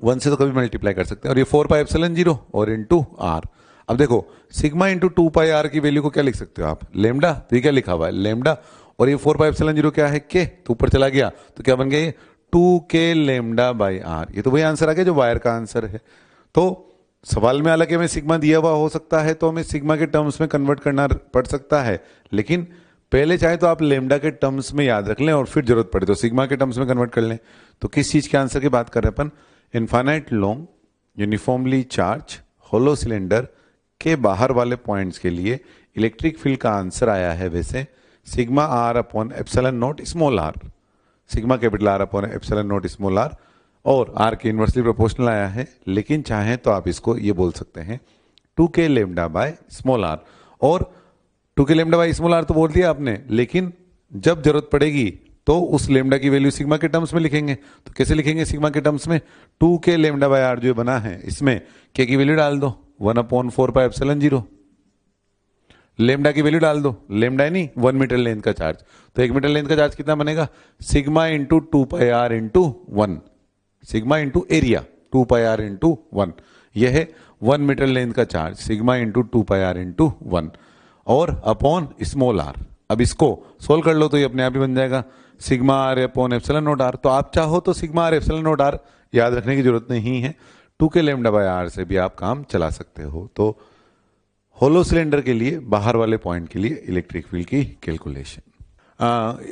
1 से तो कभी मल्टीप्लाई कर सकते हैं, और ये 4π एप्सिलॉन 0 और इंटू r। अब देखो सिग्मा इंटू 2πr की वैल्यू को क्या लिख सकते हो आप? लेमडा। तो ये क्या लिखा हुआ है? लेमडा। और ये 4π एप्सिलॉन 0 क्या है? के। तो ऊपर चला गया तो क्या बन गया ये? 2k lambda by r। ये तो वही आंसर आ गया जो वायर का आंसर है। तो सवाल में हालांकि हमें सिग्मा दिया हुआ हो सकता है तो हमें सिग्मा के टर्म्स में कन्वर्ट करना पड़ सकता है, लेकिन पहले चाहे तो आप लेमडा के टर्म्स में याद रख लें और फिर जरूरत पड़े तो सिग्मा के टर्म्स में कन्वर्ट कर लें। तो किस चीज के आंसर की बात कर रहे हैं अपन? Infinite long uniformly charge hollow cylinder के बाहर वाले पॉइंट्स के लिए इलेक्ट्रिक फील्ड का आंसर आया है वैसे sigma r upon epsilon not small r, sigma capital R upon epsilon not small r, और r के इनवर्सली प्रोपोर्शनल आया है। लेकिन चाहें तो आप इसको ये बोल सकते हैं 2k lambda by small r, और 2k lambda by small r तो बोल दिया आपने, लेकिन जब जरूरत पड़ेगी तो उस लेमडा की वैल्यू सिग्मा के टर्म्स में लिखेंगे। तो कैसे लिखेंगे सिग्मा के टर्म्स में? 2k लेमडा बाय r जो बना है इसमें k की वैल्यू डाल दो 1/4π एप्सिलॉन 0, लेमडा की वैल्यू डाल दो, लेमडा नहीं 1 मीटर लेंथ का चार्ज, तो 1 मीटर लेंथ का चार्ज कितना बनेगा? Sigma into 2πr into 1, sigma into area 2πr into 1, यह है 1 मीटर लेंथ का charge sigma into 2πr into 1 और अपॉन स्मॉल r। अब इसको सोल्व कर लो तो ये अपने आप ही बन जाएगा sigma r upon epsilon not r। तो आप चाहो तो sigma r epsilon not r याद रखने की जरूरत नहीं है, 2k लेमडा बाय r से भी आप काम चला सकते हो। तो होलो सिलेंडर के लिए बाहर वाले पॉइंट के लिए इलेक्ट्रिक फील्ड की calculation,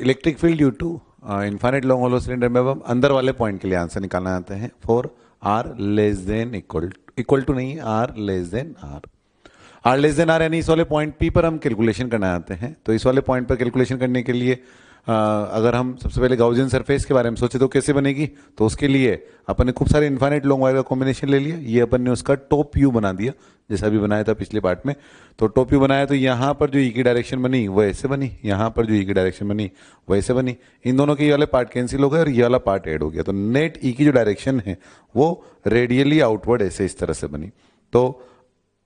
electric field due to infinite long hollow cylinder में अब अंदर वाले पॉइंट के लिए आंसर निकालना आते हैं for r less than equal to नहीं, r less than r less than r यानी इस वाले पॉइंट P पर हम कैलकुलेशन करना आते हैं। तो इस वाले पॉइंट पर कैलकुलेशन करने के लिए अगर हम सबसे पहले गाउसियन सरफेस के बारे में सोचे तो कैसे बनेगी? तो उसके लिए अपन ने खूब सारे इनफाइनाइट लॉन्ग वायर का कॉम्बिनेशन ले लिया, ये अपन ने उसका टॉप व्यू बना दिया जैसा भी बनाया था पिछले पार्ट में। तो टॉप व्यू बनाया तो यहाँ पर जो ई की डायरेक्शन बनी वो ऐसे बनी, यहाँ पर जो ई की डायरेक्शन बनी वो ऐसे बनी, इन दोनों के ये वाले पार्ट कैंसिल हो गए और ये वाला पार्ट ऐड हो गया। तो नेट ई की जो डायरेक्शन है वो रेडियली आउटवर्ड ऐसे इस तरह से बनी। तो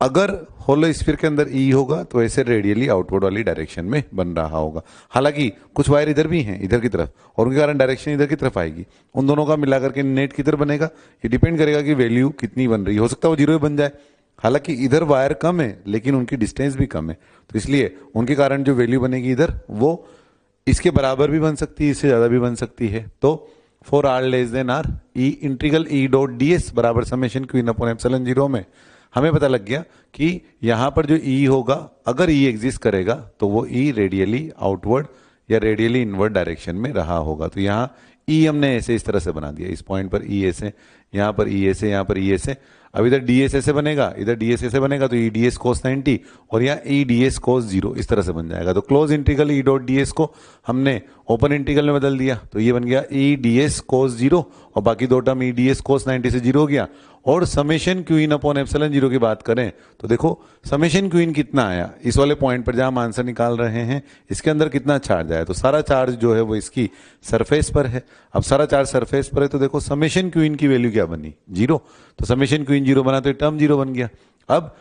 अगर होलो स्फीयर के अंदर ई होगा तो ऐसे रेडियली आउटवर्ड वाली डायरेक्शन में बन रहा होगा। हालांकि कुछ वायर इधर भी हैं इधर की तरफ और उनके कारण डायरेक्शन इधर की तरफ आएगी, उन दोनों का मिलाकर के नेट किधर बनेगा ये डिपेंड करेगा कि वैल्यू कितनी बन रही है। हो सकता है वो 0 बन जाए, हालांकि इधर वायर कम है लेकिन उनकी डिस्टेंस भी कम है, तो इसलिए उनके कारण जो वैल्यू बनेगी इधर वो इसके बराबर भी बन सकती है, इससे ज्यादा भी बन सकती है। तो for r less than r E integral E dot d s बराबर summation Q in upon epsilon 0 में हमें पता लग गया कि यहां पर जो E होगा अगर E एग्जिस्ट करेगा तो वो E रेडियली आउटवर्ड या रेडियली इनवर्ड डायरेक्शन में रहा होगा। तो यहाँ E हमने ऐसे इस तरह से बना दिया, इस पॉइंट पर E ऐसे, यहाँ पर E ऐसे, यहाँ पर E ऐसे। अब इधर डी एस ऐसे बनेगा, इधर डी एस ऐसे बनेगा, तो ई डी एस कोस 90 और यहाँ ई डी एस कोस 0 इस तरह से बन जाएगा। तो close integral E dot d S को हमने ओपन इंटीग्रल में बदल दिया, तो ये बन गया ई डी एस कोस 0 और बाकी दो term E D S cos 90 से 0 हो गया। और summation Q in upon epsilon 0 की बात करें तो देखो समेशन क्यू इन कितना आया, इस वाले पॉइंट पर जहां हम आंसर निकाल रहे हैं इसके अंदर कितना चार्ज आया, तो सारा चार्ज जो है वो इसकी सरफेस पर है। अब सारा चार्ज सरफेस पर है, तो देखो समेशन क्यू इन की वैल्यू क्या बनी, 0। तो समेशन क्यू इन 0 बना तो टर्म 0 बन गया। अब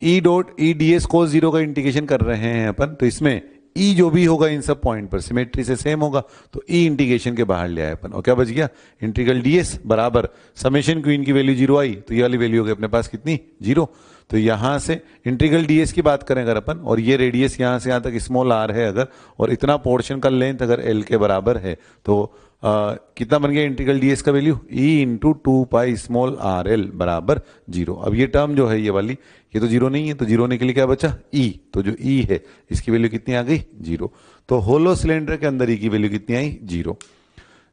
E dot E D S कोस 0 का इंटीग्रेशन कर रहे हैं अपन, तो इसमें ई जो भी होगा इन सब पॉइंट पर सिमेट्री से सेम होगा, तो ई इंटीग्रेशन के बाहर ले आए अपन, और क्या बच गया, इंटीग्रल डीएस बराबर समेशन क्वीन की वैल्यू 0 आई, तो ये वाली वैल्यू हो गई अपने पास कितनी, 0। तो यहां से इंटीग्रल डीएस की बात करें अगर अपन, और ये रेडियस यहां से यहां तक स्मॉल आर है अगर, और इतना पोर्शन का लेंथ अगर एल के बराबर है, तो कितना बन गया इंटीग्रल डीएस का value, E into 2 pi small R L बराबर 0। अब ये टर्म जो है ये वाली, ये तो 0 नहीं है, तो 0 होने के लिए क्या बचा, ई, तो जो ई है इसकी वैल्यू कितनी आ गई, 0। तो होलो सिलेंडर के अंदर ई की वैल्यू कितनी आई, 0।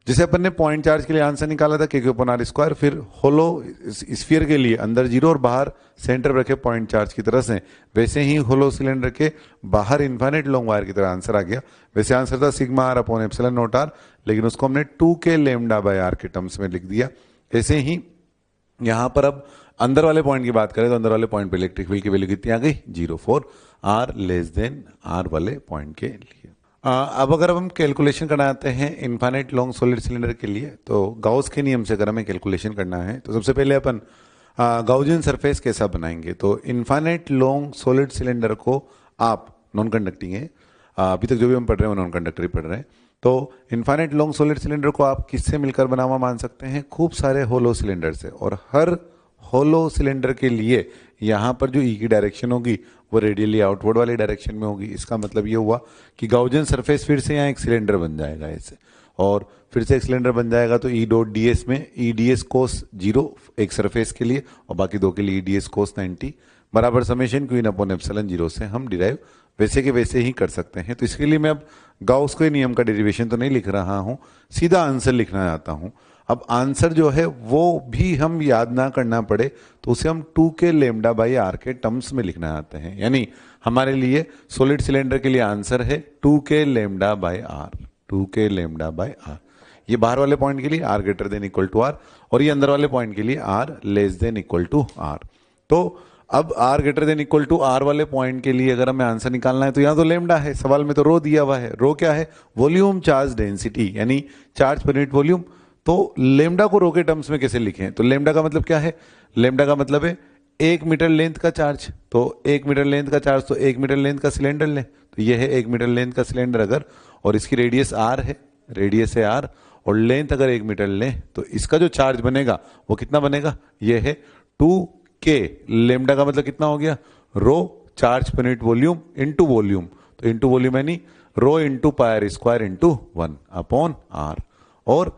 जैसे अपन ने पॉइंट चार्ज के लिए आंसर निकाला था के अपॉन आर स्क्वायर, फिर होलो स्फीयर के लिए अंदर 0 और बाहर सेंटर पर रखे पॉइंट चार्ज की तरह से, वैसे ही होलो सिलेंडर के बाहर इन्फाइनाइट लॉन्ग वायर की तरह आंसर आ गया। वैसे आंसर था sigma R upon epsilon naught R, लेकिन उसको हमने 2k लैम्डा बाय आर के टर्म्स में लिख दिया। ऐसे ही यहां पर अब अंदर वाले पॉइंट की बात करें, तो अंदर वाले पॉइंट पे इलेक्ट्रिक फील्ड की वैल्यू कितनी आ गई, 0 for R less than R वाले पॉइंट के लिए। अब अगर हम कैलकुलेशन करना आते हैं इनफाइनाइट लॉन्ग सॉलिड सिलेंडर के लिए, तो गाउस के नियम से अगर हमें कैलकुलेशन करना है, तो सबसे पहले अपन गाउजियन सरफेस कैसा बनाएंगे। तो इनफाइनाइट लॉन्ग सॉलिड सिलेंडर को आप नॉन कंडक्टिंग है, अभी तक जो भी हम पढ़ रहे हैं वो नॉन कंडक्टर ही पढ़ रहे हैं, तो इनफाइनाइट लॉन्ग सॉलिड सिलेंडर को आप किससे मिलकर बना हुआ मान सकते हैं, खूब सारे होलो सिलेंडर से। और हर होलो सिलेंडर के लिए यहां पर जो ई की डायरेक्शन होगी वो रेडियली आउटवर्ड वाली डायरेक्शन में होगी। इसका मतलब ये हुआ कि गाउजियन सरफेस फिर से यहाँ एक सिलेंडर बन जाएगा ऐसे, और फिर से एक सिलेंडर बन जाएगा, तो ई डॉट डी एस में ई डी एस कोस 0 एक सरफेस के लिए और बाकी दो के लिए ई डी एस कोस 90 बराबर summation Q in upon epsilon 0 से हम डिराइव वैसे के वैसे ही कर सकते हैं। तो इसके लिए मैं अब गाउस के नियम का डेरिवेशन तो नहीं लिख रहा हूं, सीधा आंसर लिखना चाहता हूं। अब आंसर जो है वो भी हम याद ना करना पड़े, तो उसे हम 2k लैम्डा बाई आर के टर्म्स में लिखना चाहते हैं। यानी हमारे लिए सॉलिड सिलेंडर के लिए आंसर है 2k lambda by R, 2k lambda by R. ये बाहर वाले पॉइंट के लिए R greater than equal to R, और ये अंदर वाले पॉइंट के लिए R less than equal to R. तो अब R greater than equal to R वाले पॉइंट के लिए अगर हमें आंसर निकालना है, तो यहां तो लैम्डा है, सवाल में तो रो दिया हुआ है। रो क्या है, वॉल्यूम चार्ज डेंसिटी, यानी चार्ज पर यूनिट वॉल्यूम। तो लेमडा को रो के टर्म्स में कैसे लिखें, तो लेमडा का मतलब क्या है, लेमडा का मतलब है 1 मीटर लेंथ का चार्ज। तो 1 मीटर लेंथ का चार्ज, तो 1 मीटर लेंथ का सिलेंडर लें, तो ये है 1 मीटर लेंथ का सिलेंडर अगर, और इसकी रेडियस आर है, रेडियस है आर, और लेंथ अगर 1 मीटर लें, तो इसका जो चार्ज बनेगा वो कितना बनेगा, ये है 2k। लेमडा का मतलब कितना हो गया, rho charge per unit volume into volume, तो इंटू वॉल्यूम यानी rho into pi are square into 1 upon r. और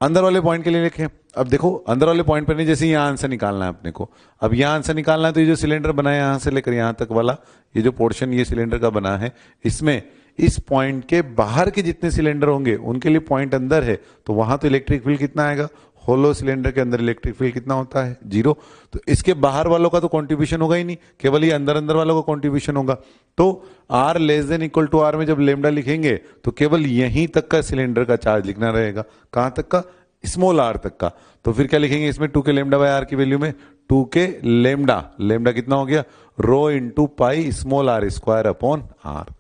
अंदर वाले पॉइंट के लिए लिखें, अब देखो अंदर वाले पॉइंट पर नहीं, जैसे यहां आंसर निकालना है अपने को, अब यहां आंसर निकालना है, तो ये जो सिलेंडर बना है यहां से लेकर यहां तक वाला ये जो पोर्शन ये सिलेंडर का बना है, इसमें इस पॉइंट के बाहर के जितने सिलेंडर होंगे उनके लिए पॉइंट अंदर है, तो वहां तो इलेक्ट्रिक फील्ड कितना आएगा, होलो सिलेंडर के अंदर इलेक्ट्रिक फील्ड कितना होता है, 0। तो इसके बाहर वालों का तो कंट्रीब्यूशन होगा ही नहीं, केवल ये अंदर अंदर वालों का कंट्रीब्यूशन होगा। तो R less than equal to R में जब लेमडा लिखेंगे तो केवल यहीं तक का सिलेंडर का चार्ज लिखना रहेगा, कहां तक का, स्मॉल आर तक का। तो फिर क्या लिखेंगे इसमें 2k लेमडा बाय आर की वैल्यू में 2k लेमडा, लेमडा कितना हो गया, rho into pi small are square upon r.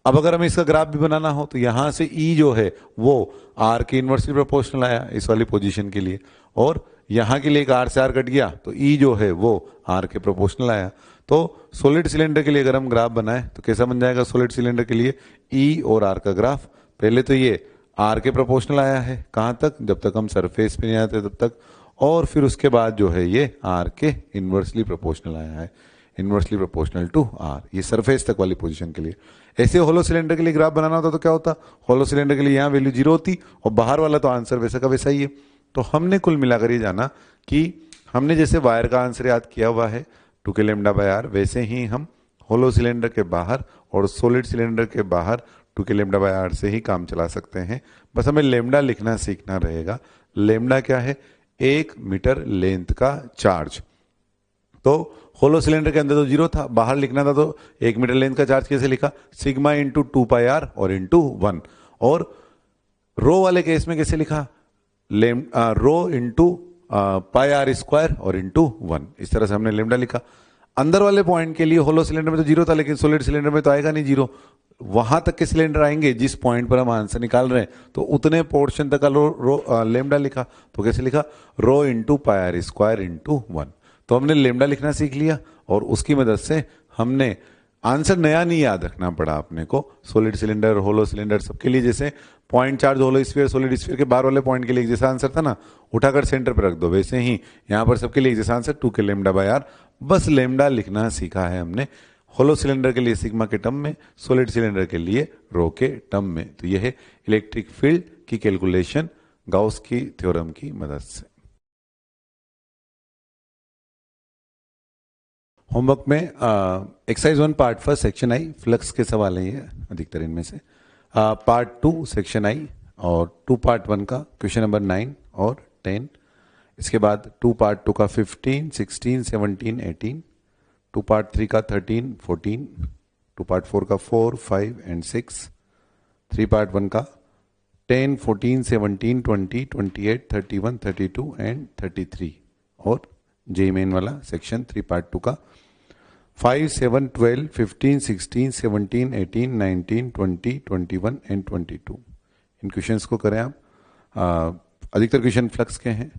अब अगर हमें इसका ग्राफ भी बनाना हो, तो यहां से ई जो है वो आर के इनवर्सली प्रोपोर्शनल आया इस वाली पोजीशन के लिए, और यहां के लिए एक आर से आर कट गया, तो ई जो है वो आर के प्रोपोर्शनल आया। तो सॉलिड सिलेंडर के लिए अगर हम ग्राफ बनाए तो कैसा बन जाएगा, सॉलिड सिलेंडर के लिए ई और आर का ग्राफ, पहले तो ये आर के प्रोपोर्शनल आया है, कहां तक, जब तक हम सरफेस पे नहीं आते तब तक, और फिर उसके बाद जो है ये आर के इनवर्सली प्रोपोर्शनल आया है, इनवर्सली प्रोपोर्शनल टू आर, ये सरफेस तक वाली पोजीशन के लिए। ऐसे होलो सिलेंडर के लिए ग्राफ बनाना होता तो क्या होता, होलो सिलेंडर के लिए यहाँ वैल्यू 0 होती और बाहर वाला तो आंसर वैसा का वैसा ही है। तो हमने कुल मिलाकर ये जाना कि हमने जैसे वायर का आंसर याद किया हुआ है 2k लैम्डा बाय आर, वैसे ही हम होलो सिलेंडर के बाहर और सॉलिड सिलेंडर के बाहर 2k लैम्डा बाय आर से ही काम चला सकते हैं। बस हमें लैम्डा लिखना सीखना रहेगा। लैम्डा क्या है, 1 मीटर लेंथ का चार्ज। तो होलो सिलेंडर के अंदर तो 0 था, बाहर लिखना था, तो 1 मीटर लेंथ का चार्ज कैसे लिखा, सिग्मा इंटू 2 पाई आर और इंटू 1। और रो वाले केस में कैसे लिखा, rho into pi are square और इंटू 1, इस तरह से हमने लेमडा लिखा। अंदर वाले पॉइंट के लिए होलो सिलेंडर में तो जीरो था, लेकिन सॉलिड सिलेंडर में तो आएगा नहीं जीरो। वहां तक के सिलेंडर आएंगे जिस पॉइंट पर हम आंसर निकाल रहे हैं, तो उतने पोर्शन तक का लेमडा लिखा। तो कैसे लिखा? Rho into pi are square into 1। तो हमने लेमडा लिखना सीख लिया और उसकी मदद से हमने आंसर नया नहीं याद रखना पड़ा अपने को। सॉलिड सिलेंडर, होलो सिलेंडर सबके लिए जैसे point charge hollow sphere solid sphere के बाहर वाले पॉइंट के लिए एक जैसा आंसर था ना, उठाकर सेंटर पर रख दो, वैसे ही यहाँ पर सबके लिए एक जैसा आंसर 2 के लेमडा बाय आर। बस लेमडा लिखना सीखा है हमने, होलो सिलेंडर के लिए सिग्मा के टर्म में, सॉलिड सिलेंडर के लिए रो के टर्म में। तो यह है इलेक्ट्रिक फील्ड की कैलकुलेशन गाउस की थ्योरम की मदद से। होमवर्क में exercise 1 part first section I, flux के सवाल है ये अधिकतर इनमें से। पार्ट 2 सेक्शन आई और 2 पार्ट 1 का क्वेश्चन नंबर 9 और 10। इसके बाद 2 पार्ट 2 का 15, 16, 17, 18, 2 पार्ट 3 का 13, 14, 2 पार्ट 4 का 4, 5 एंड 6, 3 पार्ट 1 का 10, 14, 17, 20, 28, 31, 32 एंड 33, और जे मेन वाला सेक्शन 3 पार्ट 2 का 5, 7, 12, 15, 16, 17, 18, 19, 20, 21 एंड 22। इन क्वेश्चंस को करें आप। अधिकतर क्वेश्चन फ्लक्स के हैं।